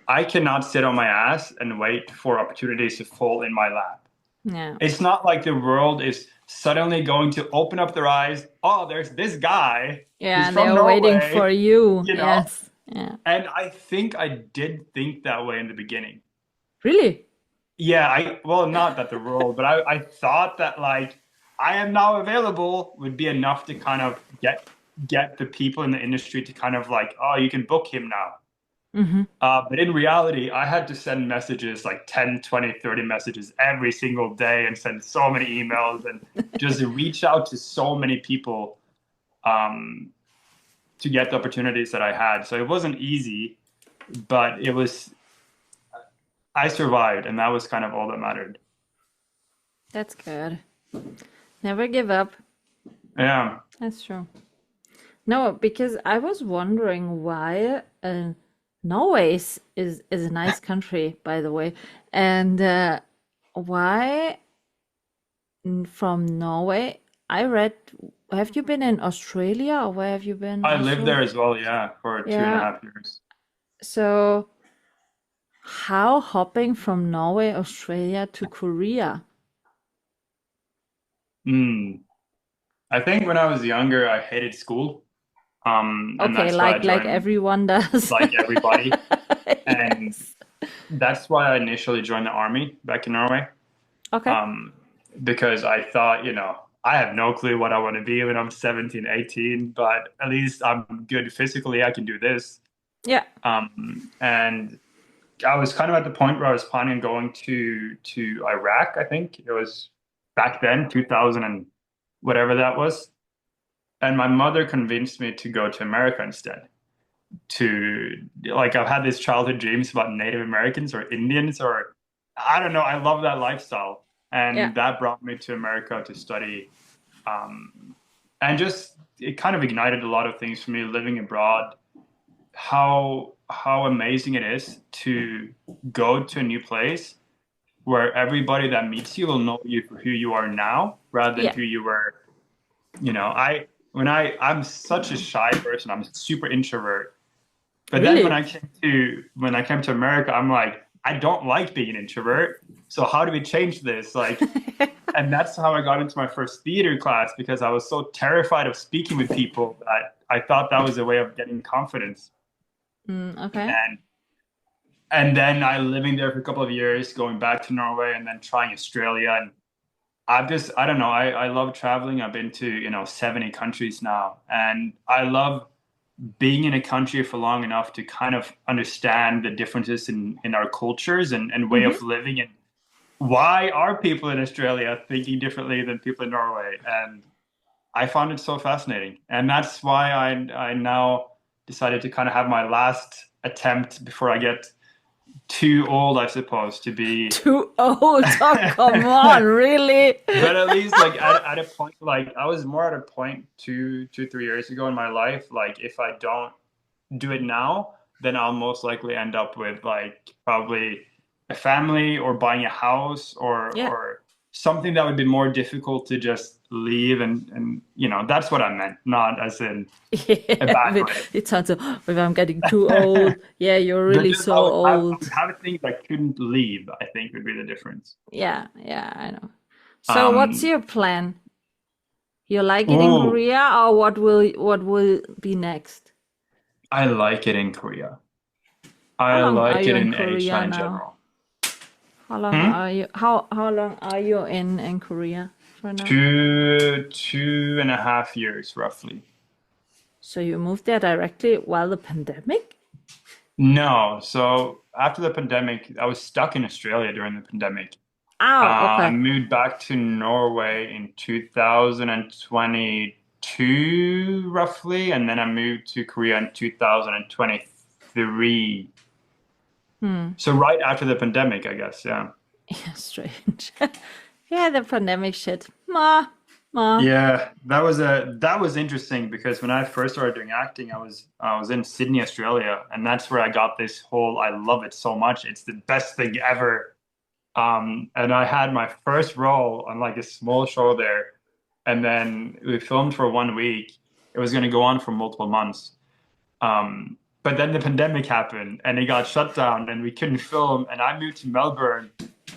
I cannot sit on my ass and wait for opportunities to fall in my lap. Yeah. It's not like the world is suddenly going to open up their eyes. Oh, there's this guy who's Yeah, they from are waiting for Norway, you. you know? Yes. Yeah. And I think I did think that way in the beginning. Really? Yeah, well, not that the role, but I thought that like I am now available would be enough to kind of get the people in the industry to kind of like, oh, you can book him now. Mm-hmm. But in reality, I had to send messages like 10, 20, 30 messages every single day and send so many emails and just reach out to so many people um, to get the opportunities that I had. So it wasn't easy, but I survived, and that was kind of all that mattered. That's good. Never give up. Yeah. That's true. No, because I was wondering why Norway is a nice country, by the way, and why from Norway. I read. Have you been in Australia or where have you been I lived also? there as well, yeah, for two and a Yeah. half years. So how hopping from Norway, Australia to Korea? Mm. I think when I was younger, I hated school. And Okay, that's why I like joined everyone does. like everybody. And Yes. that's why I initially joined the army back in Norway. Okay. Um, because I thought, I have no clue what I want to be when I'm 17, 18, but at least I'm good physically. I can do this. Yeah. And I was kind of at the point where I was planning on going to Iraq, I think. It was back then, 2000 and whatever that was. And my mother convinced me to go to America instead. To like I've had these childhood dreams about Native Americans or Indians or I don't know, I love that lifestyle. Yeah. And that brought me to America to study. Um, and just it kind of ignited a lot of things for me living abroad, how amazing it is to go to a new place where everybody that meets you will know you for who you are now rather than Yeah. who you were. I'm such a shy person. I'm a super introvert. But then Really? when I came to America, I'm like, I don't like being an introvert. So how do we change this? Like, and that's how I got into my first theater class, because I was so terrified of speaking with people that I thought that was a way of getting confidence. Okay. And then I living there for a couple of years, going back to Norway and then trying Australia. And I don't know, I love traveling. I've been to, 70 countries now. And I love being in a country for long enough to kind of understand the differences in our cultures and way of living, and why are people in Australia thinking differently than people in Norway. And I found it so fascinating. And that's why I now decided to kind of have my last attempt before I get too old, I suppose, to be Too old? Oh, come on, really? but at least like at a point, like I was more at a point 3 years ago in my life, like if I don't do it now, then I'll most likely end up with like probably a family or buying a house Yeah. or something that would be more difficult to just leave, and that's what I meant, not as in a bad way. It sounds so, if I'm getting too old. Yeah, you're really Just so I would old. have things I couldn't leave, I think would be the difference. Yeah, I know. So what's your plan? You like it in Oh, Korea, or what will be next? I like it in Korea. How I long are like you it in in Asia Korea in now? general. How long Hmm? are you how long are you in Korea for now? 2.5 years roughly. So you moved there directly while the pandemic? No, so after the pandemic, I was stuck in Australia during the pandemic. Oh, I okay. moved back to Norway in 2022, roughly, and then I moved to Korea in 2023. So right after the pandemic, I guess, yeah. Yeah, strange. Yeah, the pandemic shit. Ma. Yeah, that was interesting because when I first started doing acting, I was in Sydney, Australia, and that's where I got this whole I love it so much. It's the best thing ever. And I had my first role on like a small show there, and then we filmed for 1 week. It was going to go on for multiple months. But then the pandemic happened and it got shut down and we couldn't film. And I moved to Melbourne.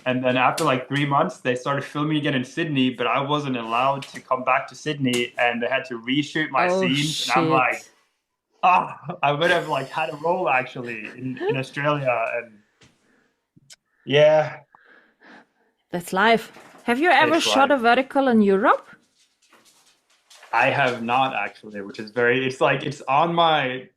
And then after like 3 months, they started filming again in Sydney, but I wasn't allowed to come back to Sydney and they had to reshoot my Oh scenes. And I'm like, shit. I would have like had a role actually in Australia. And yeah, That's life. Have you ever it's shot like a vertical in Europe? I have not actually, which is it's like it's on my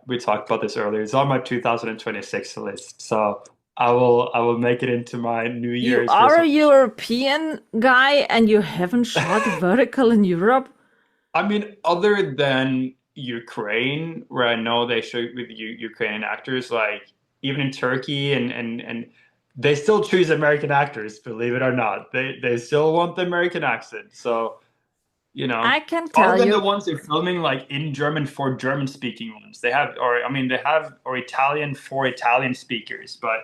we talked about this earlier. It's on my 2026 list. So I will make it into my New You Year's are a resolution. European guy and you haven't shot a vertical in Europe? I mean, other than Ukraine, where I know they shoot with Ukrainian actors, like even in Turkey and they still choose American actors, believe it or not. They still want the American accent. So, I can other tell than the you, ones they're filming like in German for German speaking ones, they have, or I mean, they have, or Italian for Italian speakers, but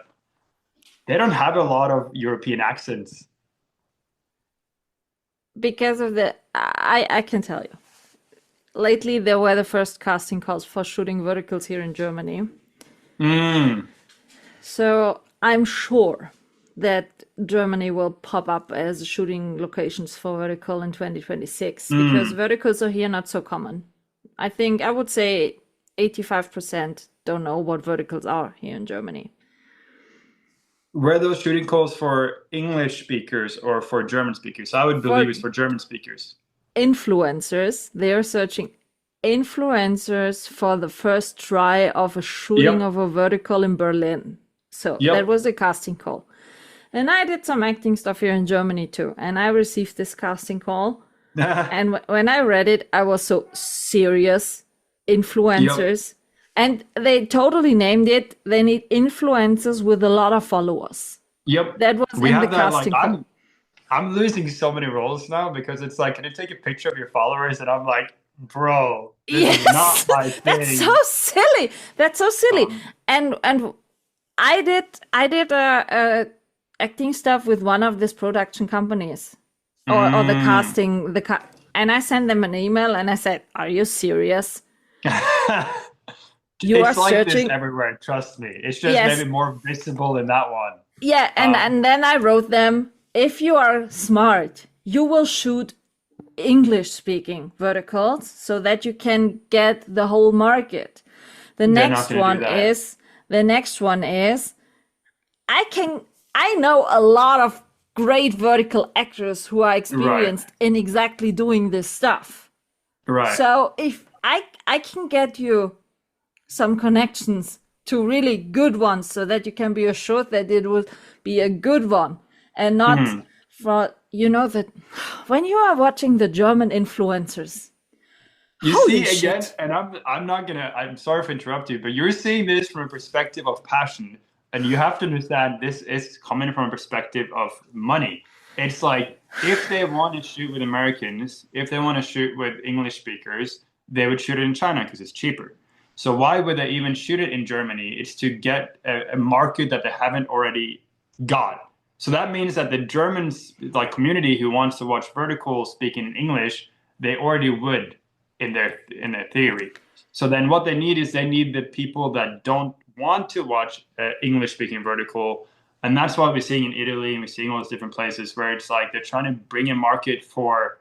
they don't have a lot of European accents. because of I can tell you. Lately, there were the first casting calls for shooting verticals here in Germany. Mm, So I'm sure that Germany will pop up as shooting locations for vertical in 2026 because mm. verticals are here not so common. I would say 85% don't know what verticals are here in Germany. Were those shooting calls for English speakers or for German speakers? I would For believe it's for German speakers. influencers, they are searching influencers for the first try of a shooting Yep, of a vertical in Berlin. So that yep. was a casting call. And I did some acting stuff here in Germany too. And I received this casting call. And when I read it, I was so serious. Yep, Influencers. And they totally named it. They need influencers with a lot of followers. yep. That was We in the have that. Like casting call. I'm losing so many roles now because it's like, can you take a picture of your followers? And I'm like, bro, this is not Yes, my that's so thing. silly. That's so silly. Um, And I did a acting stuff with one of these production companies, or the mm. casting and I sent them an email and I said, "Are you serious? You are It's like this searching?" everywhere, trust me. It's just Yes, maybe more visible in that one. Yeah, and then I wrote them, if you are smart, you will shoot English-speaking verticals so that you can get the whole market. The They're not next gonna do one that. is, I know a lot of great vertical actors who are experienced in exactly doing this stuff. Right. So if I can get you some connections to really good ones so that you can be assured that it will be a good one and not for, that when you are watching the German influencers, You holy see again, shit. and I'm sorry for interrupting you, but you're seeing this from a perspective of passion, and you have to understand this is coming from a perspective of money. It's like if they want to shoot with Americans, if they want to shoot with English speakers, they would shoot it in China because it's cheaper. So why would they even shoot it in Germany? It's to get a market that they haven't already got. So that means that the Germans, like community who wants to watch vertical speaking in English, they already would in their theory. So then what they need is they need the people that don't want to watch English speaking vertical. And that's why we're seeing in Italy and we're seeing all those different places where it's like they're trying to bring a market for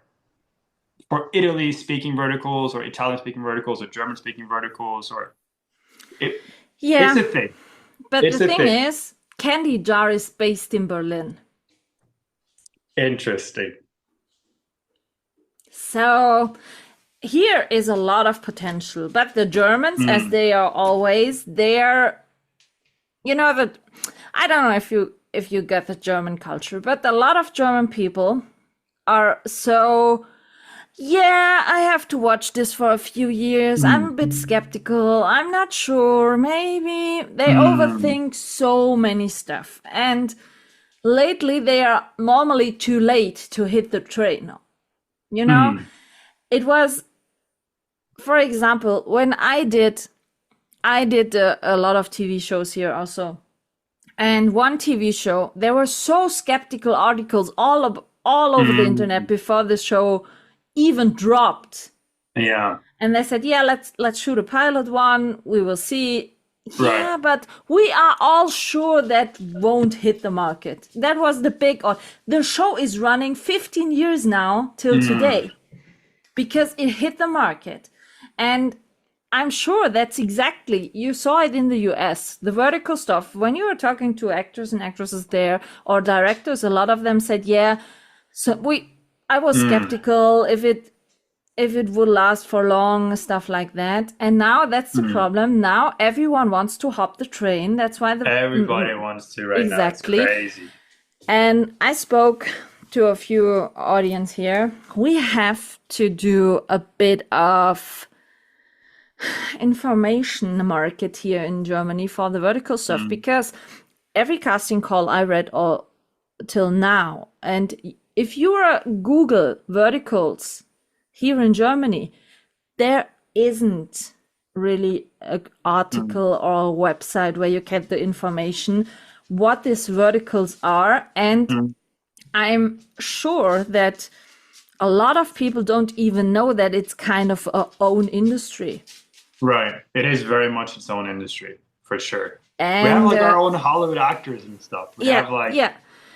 Italy speaking verticals or Italian speaking verticals or German speaking verticals or it's Yeah, a thing. but It's the a thing thing. is, Candy Jar is based in Berlin. Interesting. So here is a lot of potential, but the Germans, as they are always, they're, that I don't know if you get the German culture, but a lot of German people are so, yeah, I have to watch this for a few years. I'm a bit skeptical. I'm not sure. Maybe they overthink so many stuff. And lately they are normally too late to hit the train. It was, for example, when I did a lot of TV shows here also. And one TV show, there were so skeptical articles all over the internet before the show even dropped. Yeah. And they said, yeah, let's shoot a pilot one. We will see. Yeah, Right. but we are all sure that won't hit the market. That was the big odd. The show is running 15 years now till today because it hit the market. And I'm sure that's exactly, you saw it in the US, the vertical stuff. When you were talking to actors and actresses there or directors, a lot of them said, yeah, so I was skeptical if it would last for long, stuff like that. And now that's the problem. Now everyone wants to hop the train. That's why Everybody wants to right now. It's exactly. crazy. And I spoke to a few audience here. We have to do a bit of information market here in Germany for the vertical stuff because every casting call I read all till now, and if you are Google verticals here in Germany, there isn't really an article or a website where you get the information what these verticals are. And I'm sure that a lot of people don't even know that it's kind of a own industry. Right. It is very much its own industry, for sure. And We have like our own Hollywood actors and stuff. We have like, yeah.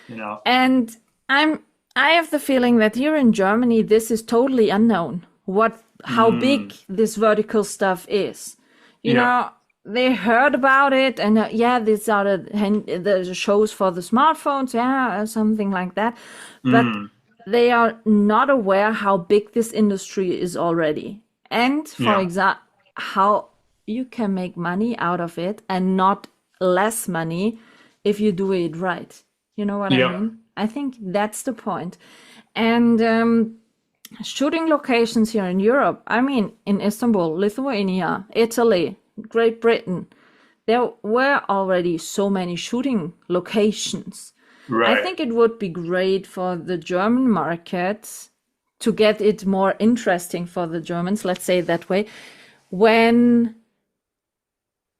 you know. And I have the feeling that here in Germany, this is totally unknown. How big this vertical stuff is. You know, they heard about it, and these are the shows for the smartphones, or something like that. But they are not aware how big this industry is already. And for example, how you can make money out of it and not less money if you do it right. You know what I mean? I think that's the point. And shooting locations here in Europe, I mean, in Istanbul, Lithuania, Italy, Great Britain, there were already so many shooting locations. Right. I think it would be great for the German market to get it more interesting for the Germans, let's say it that way, when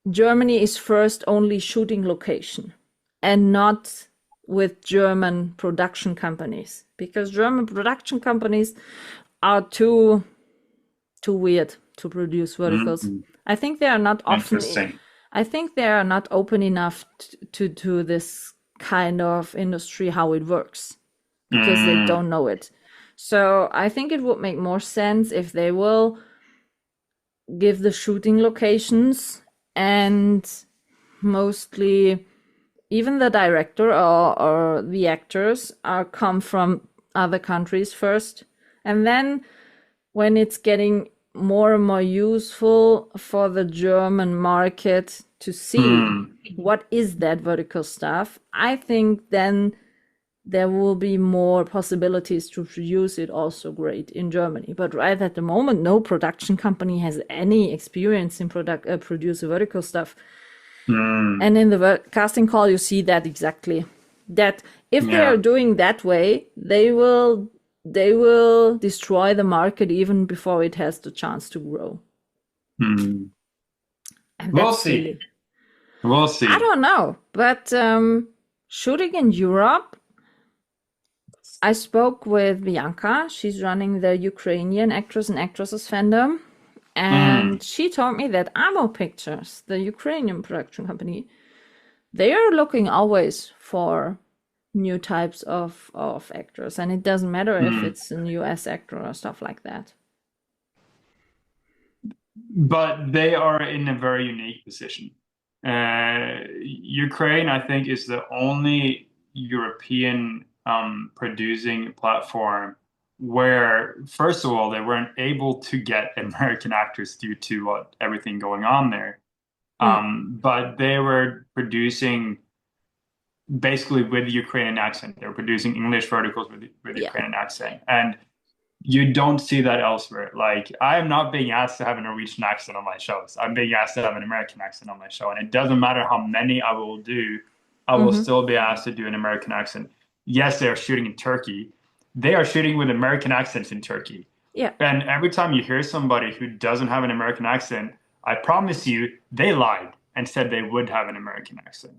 Germany is first only shooting location and not with German production companies, because German production companies are too weird to produce verticals. I think they are not often. Interesting. I think they are not open enough to do this kind of industry how it works because they don't know it. So I think it would make more sense if they will give the shooting locations, and mostly even the director or the actors are come from other countries first, and then when it's getting more and more useful for the German market to see what is that vertical stuff, I think then there will be more possibilities to produce it also great in Germany. But right at the moment, no production company has any experience in produce vertical stuff. And in the casting call, you see that exactly. That if they are doing that way, they will destroy the market even before it has the chance to grow. And We'll see. We'll see. I don't know, but shooting in Europe, I spoke with Bianca. She's running the Ukrainian actors and actresses fandom. And she told me that Amo Pictures, the Ukrainian production company, they are looking always for new types of actors. And it doesn't matter if it's a US actor or stuff like that. But they are in a very unique position. Ukraine, I think, is the only European producing platform where, first of all, they weren't able to get American actors due to everything going on there. But they were producing basically with Ukrainian accent. They were producing English verticals with Ukrainian accent. And you don't see that elsewhere. Like, I am not being asked to have a Norwegian accent on my shows. I'm being asked to have an American accent on my show. And it doesn't matter how many I will do, I will still be asked to do an American accent. Yes, they are shooting in Turkey. They are shooting with American accents in Turkey. Yeah. And every time you hear somebody who doesn't have an American accent, I promise you, they lied and said they would have an American accent.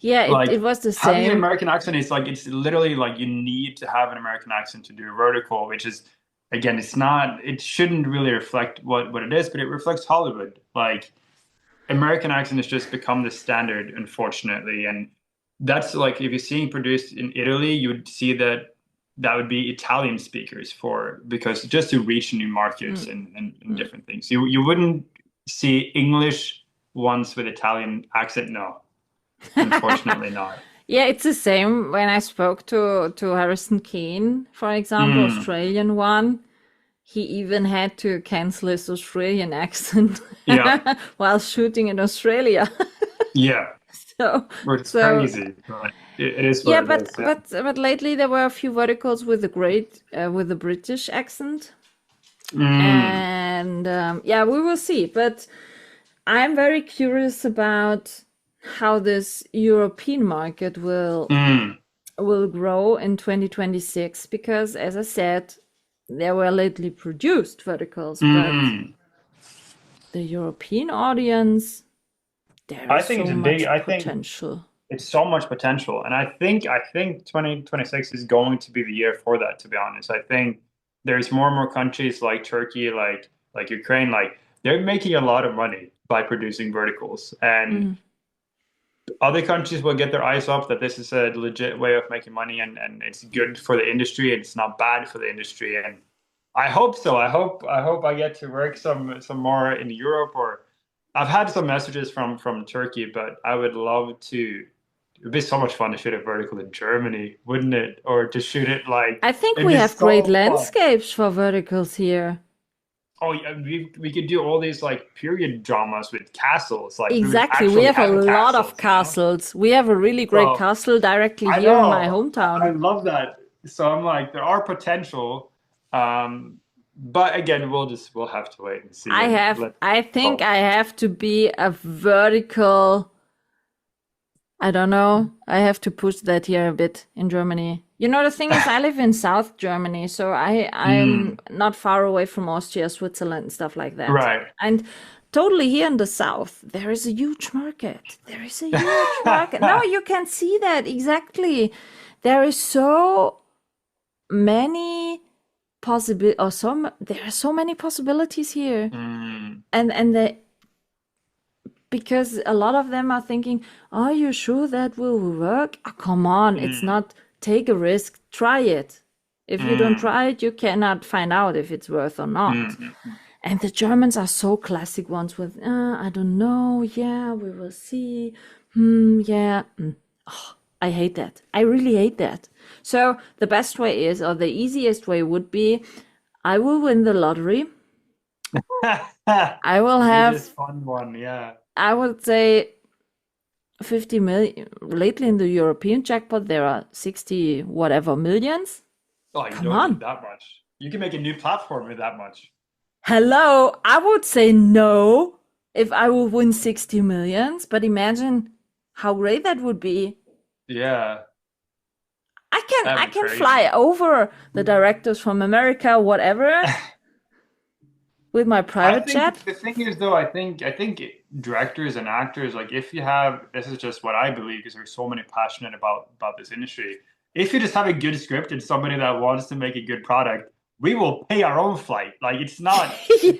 Yeah, it was the same. Having an American accent is like, it's literally like you need to have an American accent to do a vertical, which is, again, it shouldn't really reflect what it is, but it reflects Hollywood. Like, American accent has just become the standard, unfortunately. And that's like, if you're seeing produced in Italy, you would see that would be Italian speakers because just to reach new markets and different things. You wouldn't see English ones with Italian accent, no. Unfortunately not. Yeah, it's the same when I spoke to Harrison Kane, for example, Australian one. He even had to cancel his Australian accent while shooting in Australia. So it's crazy. But it is what it is. But lately there were a few verticals with the British accent. And we will see. But I'm very curious about how this European market will grow in 2026, because, as I said, there were lately produced verticals, but the European audience, there is so much potential. It's so much potential, and I think 2026 is going to be the year for that. To be honest, I think there's more and more countries like Turkey, like Ukraine, like they're making a lot of money by producing verticals, and other countries will get their eyes up that this is a legit way of making money, and it's good for the industry, and it's not bad for the industry. And I hope so. I hope I get to work some more in Europe, or I've had some messages from Turkey, but I would love to. It'd be so much fun to shoot a vertical in Germany, wouldn't it? Or to shoot it like. I think we have great landscapes for verticals here. Oh, yeah, we could do all these like period dramas with castles. Like, exactly, we have a lot of castles. We have a really great castle directly here in my hometown. I love that. So I'm like, there are potential, but again, we'll have to wait and see. I think I have to be a vertical. I don't know. I have to push that here a bit in Germany. You know, the thing is, I live in South Germany, so I'm not far away from Austria, Switzerland, and stuff like that. Right. And totally here in the South, there is a huge market. There is a huge market. No, you can see that exactly. There is so many there are so many possibilities here. And because a lot of them are thinking, are you sure that will work? Oh, come on, it's not, take a risk, try it. If you don't try it, you cannot find out if it's worth or not. And the Germans are so classic ones with, I don't know, yeah, we will see, yeah. Oh, I hate that. I really hate that. So the best way is, or the easiest way would be, I will win the lottery. I will have, Easiest fun one, yeah. I would say 50 million. Lately in the European jackpot, there are 60 whatever millions. Oh, you Come don't on. need that much. You can make a new platform with that much. Hello, I would say no if I would win 60 millions, but imagine how great that would be. Yeah, I that'd be can crazy. fly over the directors from America, whatever, with my I private think jet. the thing is though, I think directors and actors, like if you have, this is just what I believe because there's so many passionate about this industry. If you just have a good script and somebody that wants to make a good product, we will pay our own flight. Like it's Yeah.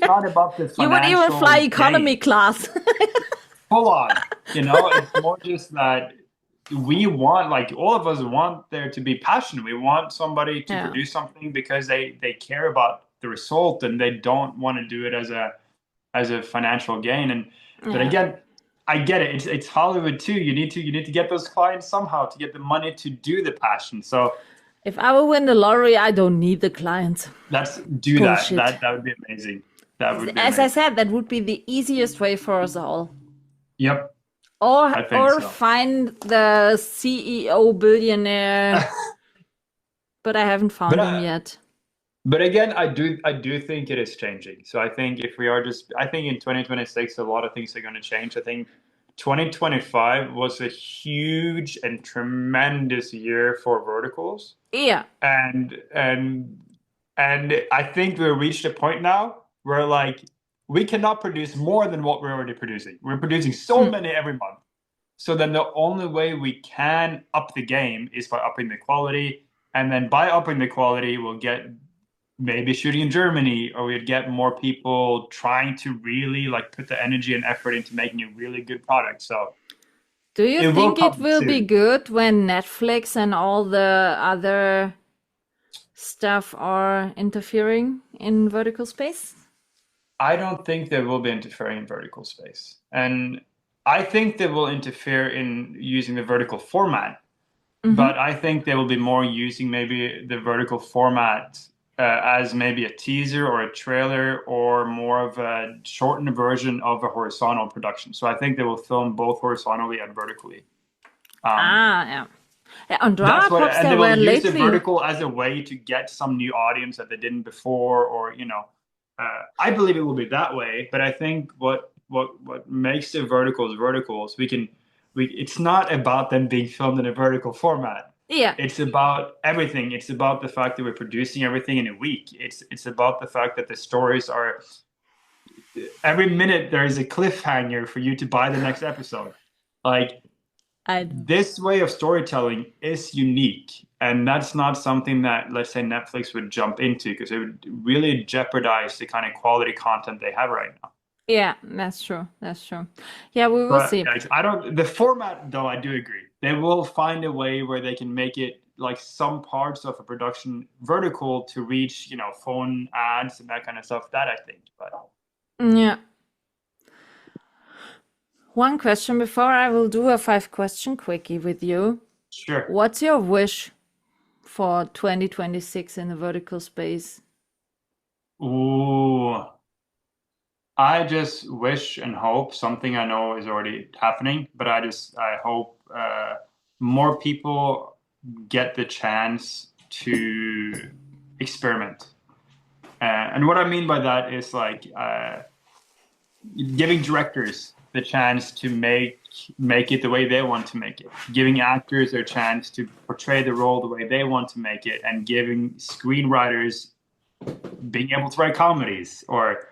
not about the You would even fly financial economy gain. class. Full on, it's more just that we want, like all of us want there to be passion. We want somebody to Yeah. produce something because they care about the result and they don't want to do it as a financial gain. And but Yeah. again, I get it. It's Hollywood too. You need to get those clients somehow to get the money to do the passion. So If I will win the lottery, I don't need the clients. let's do that. Bullshit. That would be amazing. That would be As I amazing. said, that would be the easiest way for us all. Yep, Or I think so. find the CEO billionaire, but I haven't found But him yet. But again, I do think it is changing. So I think if we are just, I think in 2026, a lot of things are going to change. I think 2025 was a huge and tremendous year for verticals. Yeah. And I think we've reached a point now where like we cannot produce more than what we're already producing. We're producing so many every month. So then the only way we can up the game is by upping the quality. And then by upping the quality, we'll get maybe shooting in Germany, or we'd get more people trying to really like put the energy and effort into making a really good product. So Do you it will think it come will be soon. good when Netflix and all the other stuff are interfering in vertical space? I don't think they will be interfering in vertical space. And I think they will interfere in using the vertical format, but I think they will be more using maybe the vertical format as maybe a teaser or a trailer or more of a shortened version of a horizontal production. So I think they will film both horizontally and vertically. Yeah. Yeah, on Drama That's what, Pops, and there they were will use the lately. vertical as a way to get some new audience that they didn't before, or I believe it will be that way. But I think what makes the verticals, it's not about them being filmed in a vertical format. Yeah. It's about everything. It's about the fact that we're producing everything in a week. It's about the fact that the stories are every minute there is a cliffhanger for you to buy the next episode. Like I this way of storytelling is unique, and that's not something that, let's say, Netflix would jump into because it would really jeopardize the kind of quality content they have right now. Yeah, that's true. That's true. Yeah, we will But see. I don't, the format though, I do agree. They will find a way where they can make it like some parts of a production vertical to reach, phone ads and that kind of stuff. That I think, but Yeah. One question before I will do a 5-question quickie with you. sure. What's your wish for 2026 in the vertical space? Ooh, I just wish and hope something I know is already happening, but I hope more people get the chance to experiment. And what I mean by that is like giving directors the chance to make it the way they want to make it, giving actors their chance to portray the role the way they want to make it, and giving screenwriters being able to write comedies, or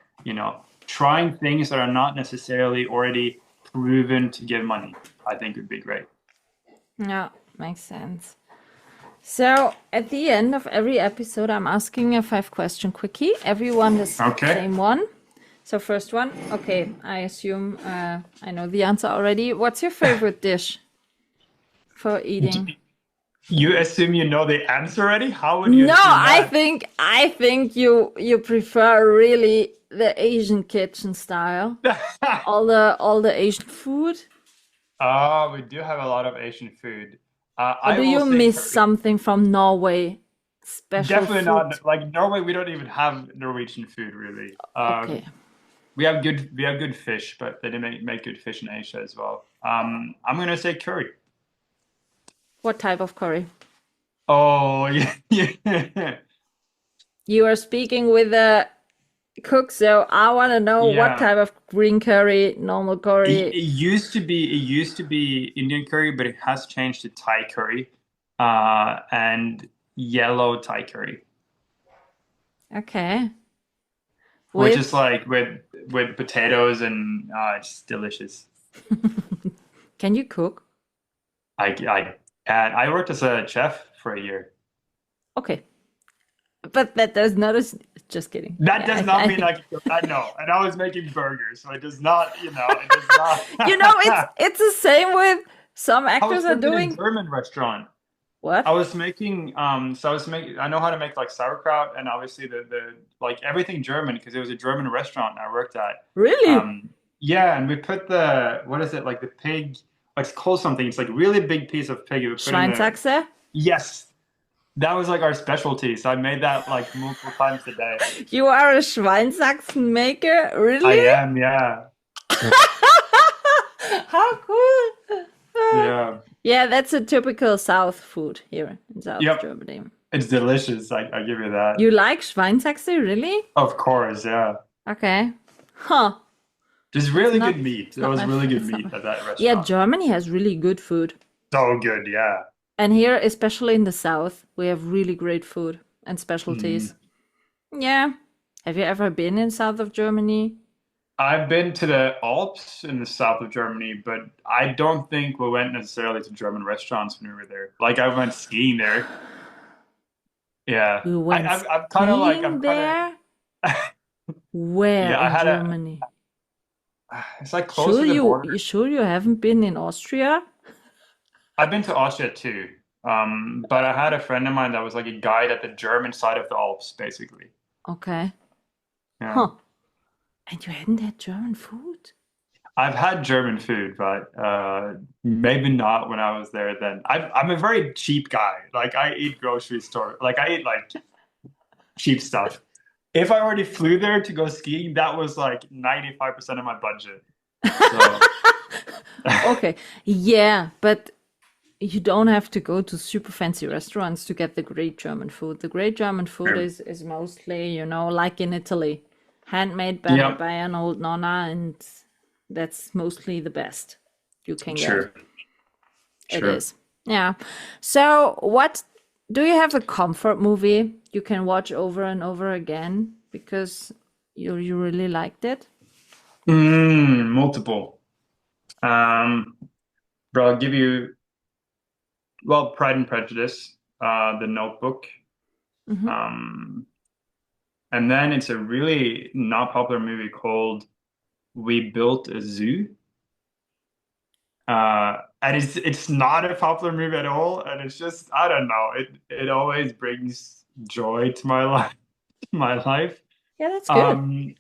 trying things that are not necessarily already proven to give money. I think would be great. Yeah, makes sense. So at the end of every episode, I'm asking a 5-question quickie. Everyone has the Okay. same one. So first one. Okay, I assume I know the answer already. What's your favorite dish for eating? You assume you know the answer already? How would you No, assume I think you prefer really the Asian kitchen style. that? All the Asian food. Oh, we do have a lot of Asian food. Or I do will you say miss curry. something from Norway? Special Definitely food. not like Norway. We don't even have Norwegian food really. Okay. We have good fish, but they didn't make good fish in Asia as well. I'm gonna say curry. What type of curry? Oh yeah, yeah, You are speaking with a cook, so I want to know what yeah. type of green curry, normal It curry. used to be Indian curry, but it has changed to Thai curry, and yellow Thai curry, Okay. which is With, like with potatoes and it's delicious. can you cook? I worked as a chef for a year. Okay. But that does not, just kidding. That Yeah, does not I mean think, I can cook. I know, and I was making burgers, so it does not, it does not. it's the same with some I was actors are cooking in a doing. German restaurant. I What? was making I know how to make like sauerkraut and obviously the like everything German because it was a German restaurant I worked at. Really? Um yeah, and we put the what is it like the pig like it's called something. It's like really big piece of pig we put in the Schweinsachse? yes. That was like our specialty. So I made that like multiple times a day. You are a Schweinsachsen maker? I Really? am, yeah. How cool! Yeah. Yeah, that's a typical South food here in South Yep. Germany. It's delicious. I give you that. You like Schweinsachse, really? Of course, yeah. Okay. Huh. Just It's really not. good meat. It's There not was my. really good It's not meat my. at that Yeah, restaurant. Germany has really good food, So good, yeah. and here, especially in the South, we have really great food and specialties. Mm. Yeah. Have you ever been in south of Germany? I've been to the Alps in the south of Germany, but I don't think we went necessarily to German restaurants when we were there. Like I went skiing there. Yeah, You went I'm kind of like I'm skiing kind there? of Where yeah. I in had a Germany? it's like close Sure to the you border. sure you haven't been in Austria? I've been to Austria too, but I had a friend of mine that was like a guide at the German side of the Alps, basically. Okay. Yeah. Huh. And you hadn't had German food? I've had German food, but maybe not when I was there then. I'm a very cheap guy. Like I eat grocery store, like I eat like cheap stuff. If I already flew there to go skiing, that was like 95% of my budget. So Okay. Yeah, but you don't have to go to super fancy restaurants to get the great German food. The great German food Sure. is mostly, like in Italy, handmade by Yep, by an old nonna, and that's mostly the best you can get. sure, It sure. is. Yeah. So, what do you have a comfort movie you can watch over and over again because you really liked it? Multiple. Um, bro, I'll give you well, Pride and Prejudice, The Notebook. Hmm. Um, and then it's a really not popular movie called We Built a Zoo. And it's not a popular movie at all, and it's just I don't know. It always brings joy to my life, my life. Yeah, that's good. Um,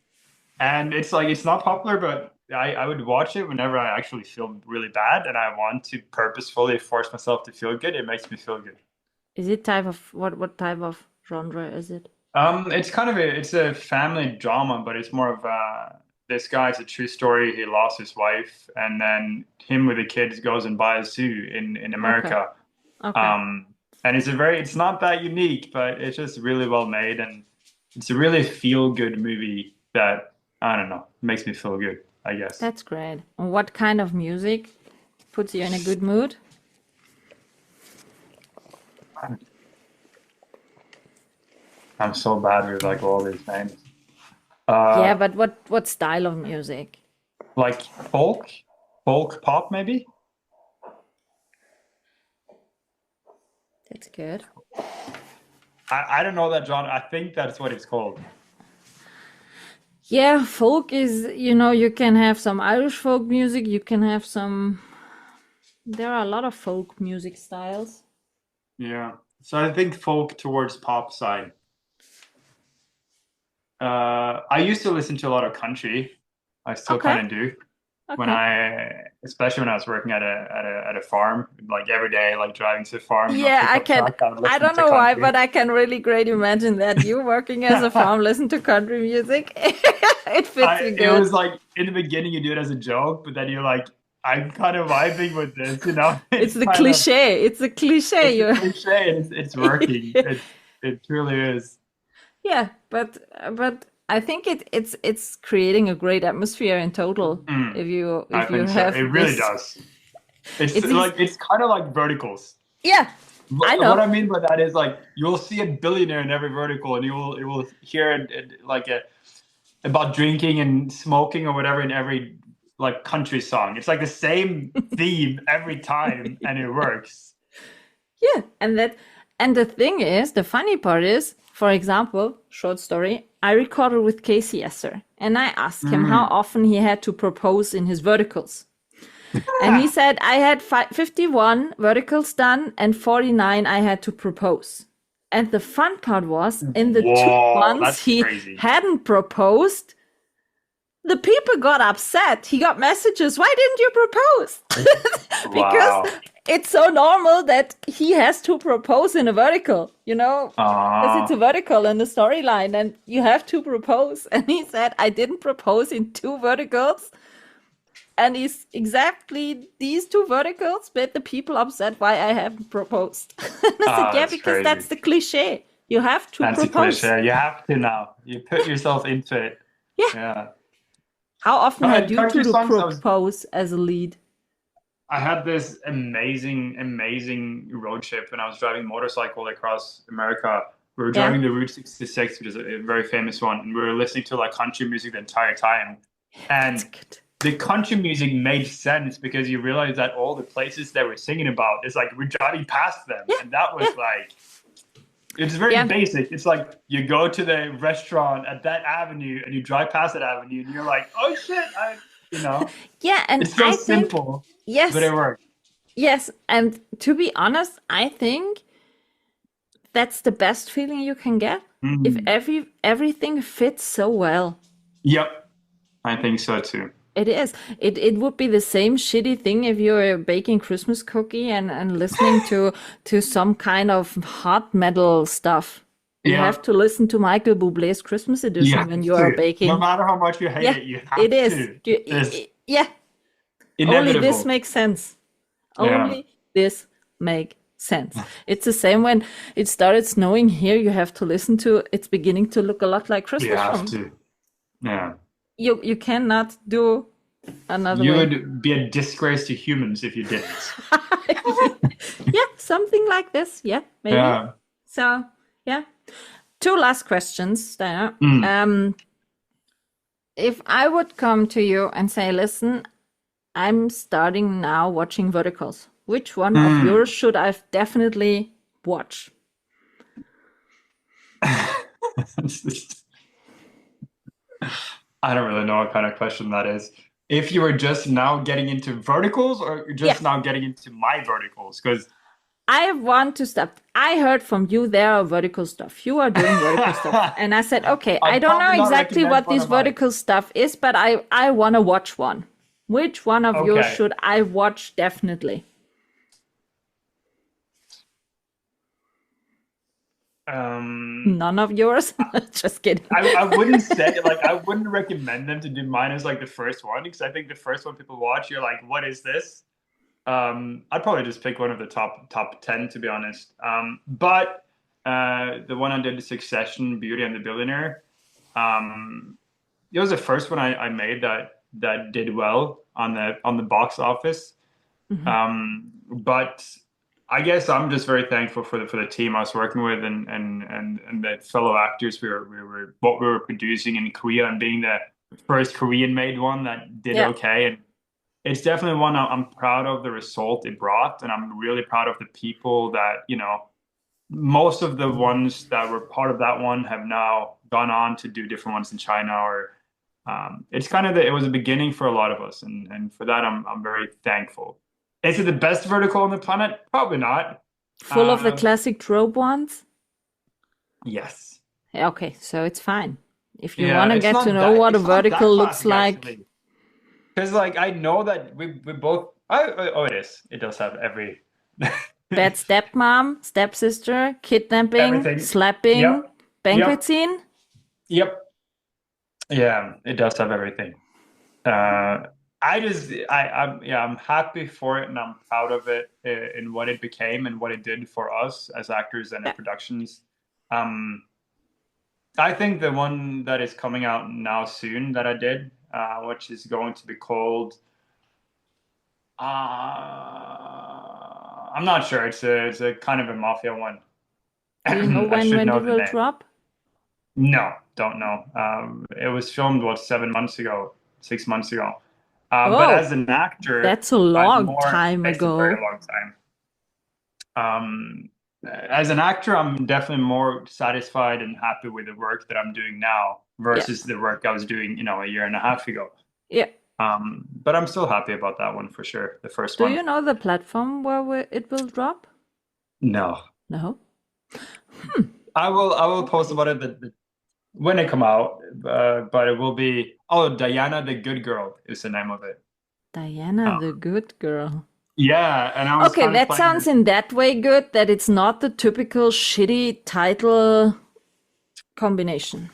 and it's like it's not popular, but I would watch it whenever I actually feel really bad and I want to purposefully force myself to feel good. It makes me feel good. Is it type of what type of genre is it? It's kind of it's a family drama, but it's more of this guy's a true story. He lost his wife, and then him with the kids goes and buys a zoo in Okay. America. Okay. Um, and it's not that unique, but it's just really well made, and it's a really feel good movie that I don't know makes me feel good, I guess. That's great. And what kind of music puts you in a good mood? I'm so bad with like all these names. Yeah, Uh, but what style of music? like folk pop maybe. That's good. I don't know that genre. I think that's what it's called. Yeah, folk is, you can have some Irish folk music, you can have some, there are a lot of folk music styles. Yeah. So I think folk towards pop side. I used to listen to a lot of country. I still Okay, kind of do. okay. Especially when I was working at a farm, like every day, like driving to the farm in my Yeah, pickup truck, I would I listen don't to know why, country. but I can really great imagine that you working as a farm listen to country music. It fits me It good. was like in the beginning you do it as a joke, but then you're like, I'm kind of vibing with this, you know? It's It's the kind of cliche. It's the cliche. it's a You cliche and it's working. It truly is. Yeah, but I think it's creating a great atmosphere in total. Mm, I If you think so. It have really this, does. It's it's these. like it's kind of like verticals. Yeah, I What know. I mean by that is like you'll see a billionaire in every vertical, and you will hear like about drinking and smoking or whatever in every like country song. It's like the same theme every time, and it works. Yeah, and the thing is, the funny part is, for example, short story. I recorded with Casey Esser, and I asked him how Mm. often he had to propose in his verticals. And he said, I had 51 verticals done and 49 I had to propose. And the fun part was, in the two Whoa, months that's he crazy. hadn't proposed, the people got upset. He got messages, why didn't you propose? Because Wow. it's so normal that he has to propose in a vertical, because it's a Uh, vertical in the storyline and you have to propose. And he said, I didn't propose in two verticals. And it's exactly these two verticals made the people upset why I haven't proposed. And I said, yeah, that's because crazy. that's the cliche. You have to That's a propose. cliche. You have to now. You put yourself into it. Yeah. Yeah. How often had you Country to songs, propose as a lead? I had this amazing road trip when I was driving motorcycle across America. We were Yeah. driving the Route 66, which is a very famous one, and we were listening to like country music the entire time. That's And good. the country music made sense because you realize that all the places they were singing about is like we're driving past them. Yeah. And that was Yeah. like it's very Yeah. basic. It's like you go to the restaurant at that avenue and you drive past that avenue and you're like, oh shit, you know, Yeah. And it's so I think, simple, but it yes, works. yes. And to be honest, I think that's the best feeling you can get if Mm. everything fits so well. Yep, I think so too. It is. It would be the same shitty thing if you were baking Christmas cookie and listening to some kind of hot metal stuff. You Yeah, have to listen to Michael Bublé's Christmas you edition when have you are to. No baking. matter how much you hate Yeah, it, you it have is. to. It's Yeah, only this inevitable. makes sense. Yeah, Only this make sense. It's the same when it started snowing here. You have to listen to It's Beginning to Look a Lot Like you Christmas have from. to. Yeah. You cannot do another You way. would be a disgrace to humans if you didn't. Yeah, something like this. Yeah, maybe. Yeah. So, yeah. Two last questions, Steinar. Mm. If I would come to you and say, listen, I'm starting now watching verticals, which one of Mm. yours should I definitely watch? I don't really know what kind of question that is. If you were just now getting into verticals or Yeah, just now getting into my verticals, because I want to stop. I heard from you there are vertical stuff. You are doing vertical stuff. And I said, okay, I I'll don't know probably not exactly recommend what one this of mine. vertical stuff is, but I want to watch one. Which one of yours Okay. should I watch definitely? None of yours? Just kidding. I wouldn't say like I wouldn't recommend them to do mine as like the first one because I think the first one people watch, you're like, what is this? I'd probably just pick one of the top 10 to be honest. But the one I did, the Succession, Beauty and the Billionaire, it was the first one I made that did well on the box office. But I guess I'm just very thankful for the team I was working with and the fellow actors we were producing in Korea and being the first Korean made one that did Yeah. okay. And it's definitely one I'm proud of the result it brought, and I'm really proud of the people that, most of the ones that were part of that one have now gone on to do different ones in China or It's kind of it was a beginning for a lot of us, and for that I'm very thankful. Is it the best vertical on the planet? Probably not. Full of the Uh, classic trope ones? yes. Yeah, okay, so it's fine. If you Yeah, want to it's get to not know that what a it's not that vertical looks classic like, actually. Because like I know that we both oh it is. It does have every bad stepmom, stepsister, kidnapping, everything. slapping, Yep. banquet Yep. scene. Yep. Yeah, it does have everything. Uh, I'm happy for it and I'm proud of it in what it became and what it did for us as actors and in Yeah. productions. Um, I think the one that is coming out now soon that I did, which is going to be called, I'm not sure. It's a kind of a mafia one. Do you know I should when know it the will name. drop? No, don't know. It was filmed what 7 months ago, 6 months ago. But Oh, as an actor, that's a I'm long more. time It's a very ago. long time. As an actor, I'm definitely more satisfied and happy with the work that I'm doing now Yeah, versus the work I was doing, a year and a half ago. yeah. But I'm still happy about that one for sure. The first Do one. you know the platform where it will drop? No, No. I will post Okay. about it when it come out. But it will be. Oh, Diana the Good Girl is the name of it. Diana Uh, the Good Girl. yeah, and I was Okay, kind of that playing sounds this. in that way good that it's not the typical shitty title combination.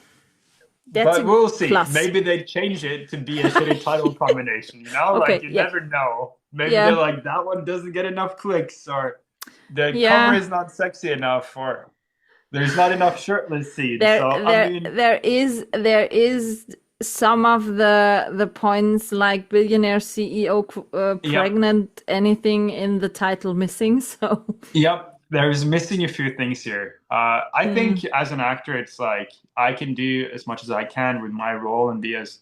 That's But a we'll see. plus. Maybe they change it to be a shitty title combination, Like Okay, you yeah. never know. Maybe they're Yeah. like, that one doesn't get enough clicks, or the cover Yeah. is not sexy enough, or there's not enough shirtless scenes. There So I there mean, there is some of the points like billionaire CEO yep, pregnant anything in the title missing, so yep. There's missing a few things here. I mm, think as an actor, it's like I can do as much as I can with my role and be as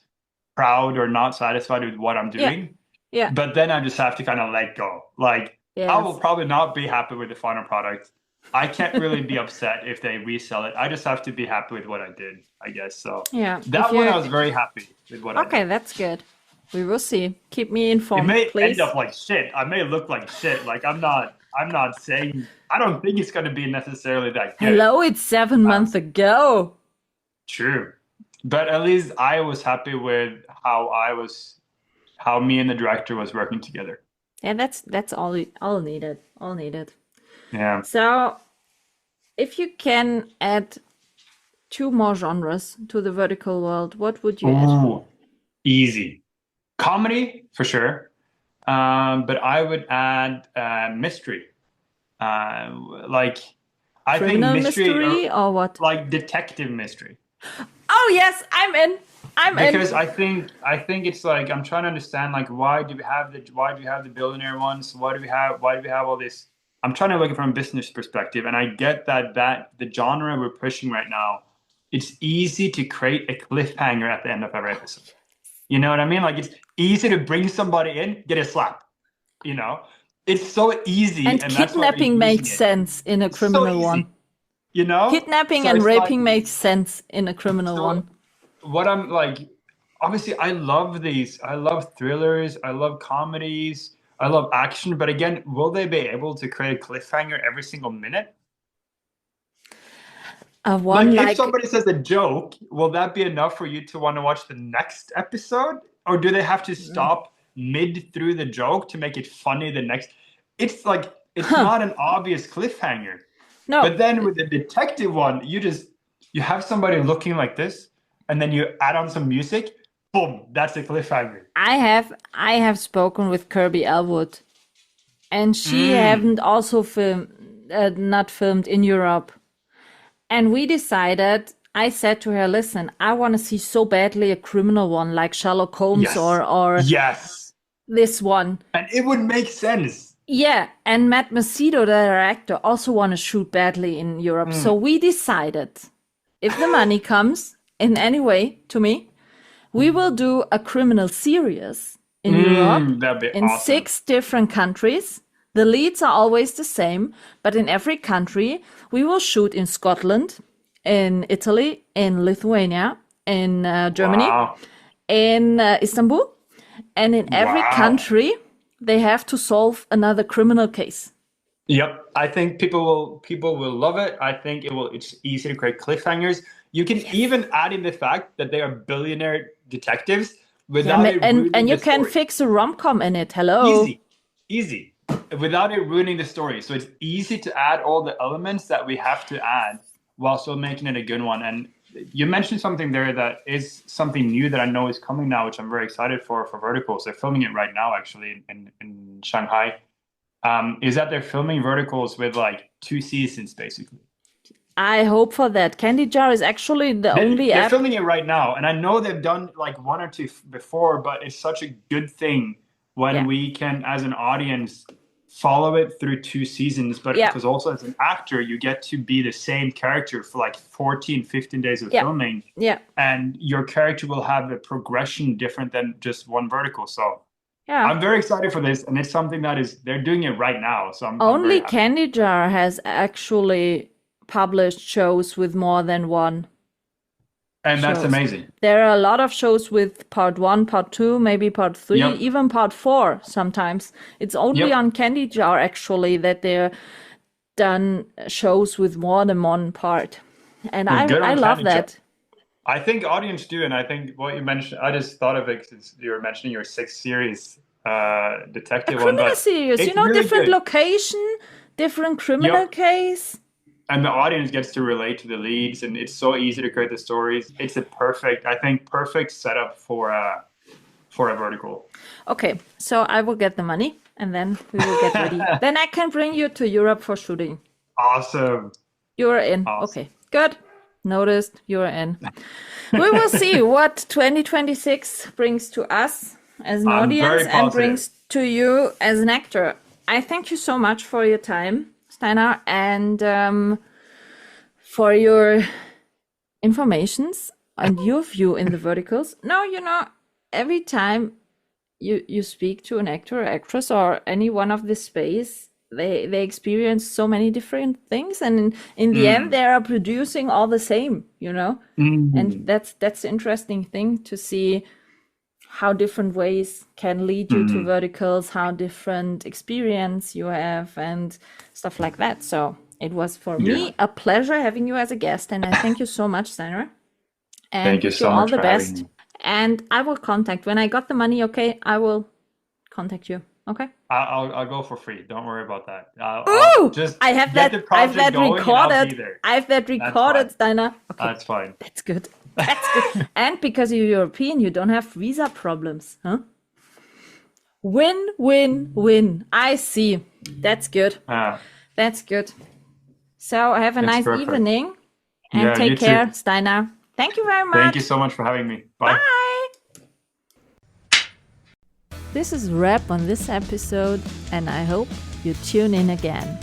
proud or not satisfied with what I'm yeah. doing. Yeah. But then I just have to kind of let go. Like I will Yes. probably not be happy with the final product. I can't really be upset if they resell it. I just have to be happy with what I did, I guess. So Yeah. If that one I you was very happy with what I Okay, did. that's good. We will see. Keep me It informed, may end please. up like shit. I may look like shit. Like I'm not saying I don't think it's gonna be necessarily that good. Hello, it's 7 months ago. True. But at least I was happy with how me and the director was working together. Yeah, that's all needed. All needed. Yeah. So, if you can add two more genres to the vertical world, what would you add? Ooh, easy. Comedy for sure. But I would add mystery. Like I think Criminal mystery or mystery or what? like detective mystery. Oh yes, I'm in. I'm in. Because I think it's like I'm trying to understand like why do we have the billionaire ones? Why do we have all this? I'm trying to look at it from a business perspective, and I get that the genre we're pushing right now, it's easy to create a cliffhanger at the end of every episode. You know what I mean? Like it's easy to bring somebody in, get a slap. You know, it's so easy, And and that's why we're kidnapping using makes it. sense in a It's so criminal easy, one. you know? Kidnapping So and it's like, raping makes sense in a criminal so one. what I'm like, obviously, I love these. I love thrillers. I love comedies. I love action. But again, will they be able to create a cliffhanger every single minute? One Like, if like somebody says a joke, will that be enough for you to want to watch the next episode? Or do they have to stop mid through the joke to make it funny the next? It's like, it's huh. not an obvious cliffhanger. No, But then with the detective one, you have somebody looking like this, and then you add on some music, boom, that's a cliffhanger. I have spoken with Kirby Elwood, and she Mm, haven't also not filmed in Europe. And we decided, I said to her, listen, I want to see so badly a criminal one like Sherlock Holmes yes. or Yes. this one. And it would make sense. Yeah, and Matt Macedo, the director, also want to shoot badly in Europe. So Mm. we decided, if the money comes in any way to me, we will do a criminal series in Europe That'd be in awesome. 6 different countries. The leads are always the same, but in every country, we will shoot in Scotland, in Italy, in Lithuania, in Germany, Wow. in Istanbul, and in every Wow. country they have to solve another criminal case. Yep, I think people will love it. I think it's easy to create cliffhangers. You can even add in the fact that they are billionaire detectives without it ruining and you the can story. fix a rom-com in it. Hello. Easy, without it ruining the story. So it's easy to add all the elements that we have to add while still making it a good one. And you mentioned something there that is something new that I know is coming now, which I'm very excited for Verticals. They're filming it right now, actually, in Shanghai. Is that they're filming Verticals with like 2 seasons, basically. I hope for that. Candy Jar is actually the only They're app. filming it right now, and I know they've done like 1 or 2 before, but it's such a good thing when we can, as an audience, follow it through 2 seasons. But because also as an actor, you get to be the same character for like 14, 15 days of filming. Yeah. And your character will have a progression different than just one vertical. So Yeah. I'm very excited for this, and it's something that they're doing it right now. So I'm Only very happy. Candy Jar has actually published shows with more than one. And that's shows. amazing. There are a lot of shows with part 1, part 2, maybe part 3, even part 4 sometimes. It's only on Candy Jar actually that they're done shows with more than one part. And I love that. I think audience do, and I think what you mentioned, I just thought of it because you were mentioning your 6th series detective one. Criminal series, it's really different good. Location, different criminal case. And the audience gets to relate to the leads, and it's so easy to create the stories. It's a perfect setup for a vertical. Okay, so I will get the money, and then we will get ready. Then I can bring you to Europe for shooting. Awesome. You're in. Awesome. Okay, good. Noticed, you're in. We will see what 2026 brings to us as an audience and brings to you as an actor. I thank you so much for your time, Steinar, and for your informations and your view in the verticals. No, every time you speak to an actor or actress or any one of this space, they experience so many different things, and in the end they are producing all the same, and that's the interesting thing to see how different ways can lead you to verticals, how different experience you have and stuff like that. So it was for me a pleasure having you as a guest, and I thank you so much, Steinar. And thank you so much for having me. And I will contact when I got the money. Okay, I will contact you. Okay. I'll go for free. Don't worry about that. I have that recorded. I have that recorded, Steinar. Okay. That's fine. That's good. That's good. And because you're European, you don't have visa problems, huh? Win, win, win. I see. That's good. That's good. So have a nice evening and take care, Steinar. Thank you very much. Thank you so much for having me. Bye. Bye. This is a wrap on this episode, and I hope you tune in again.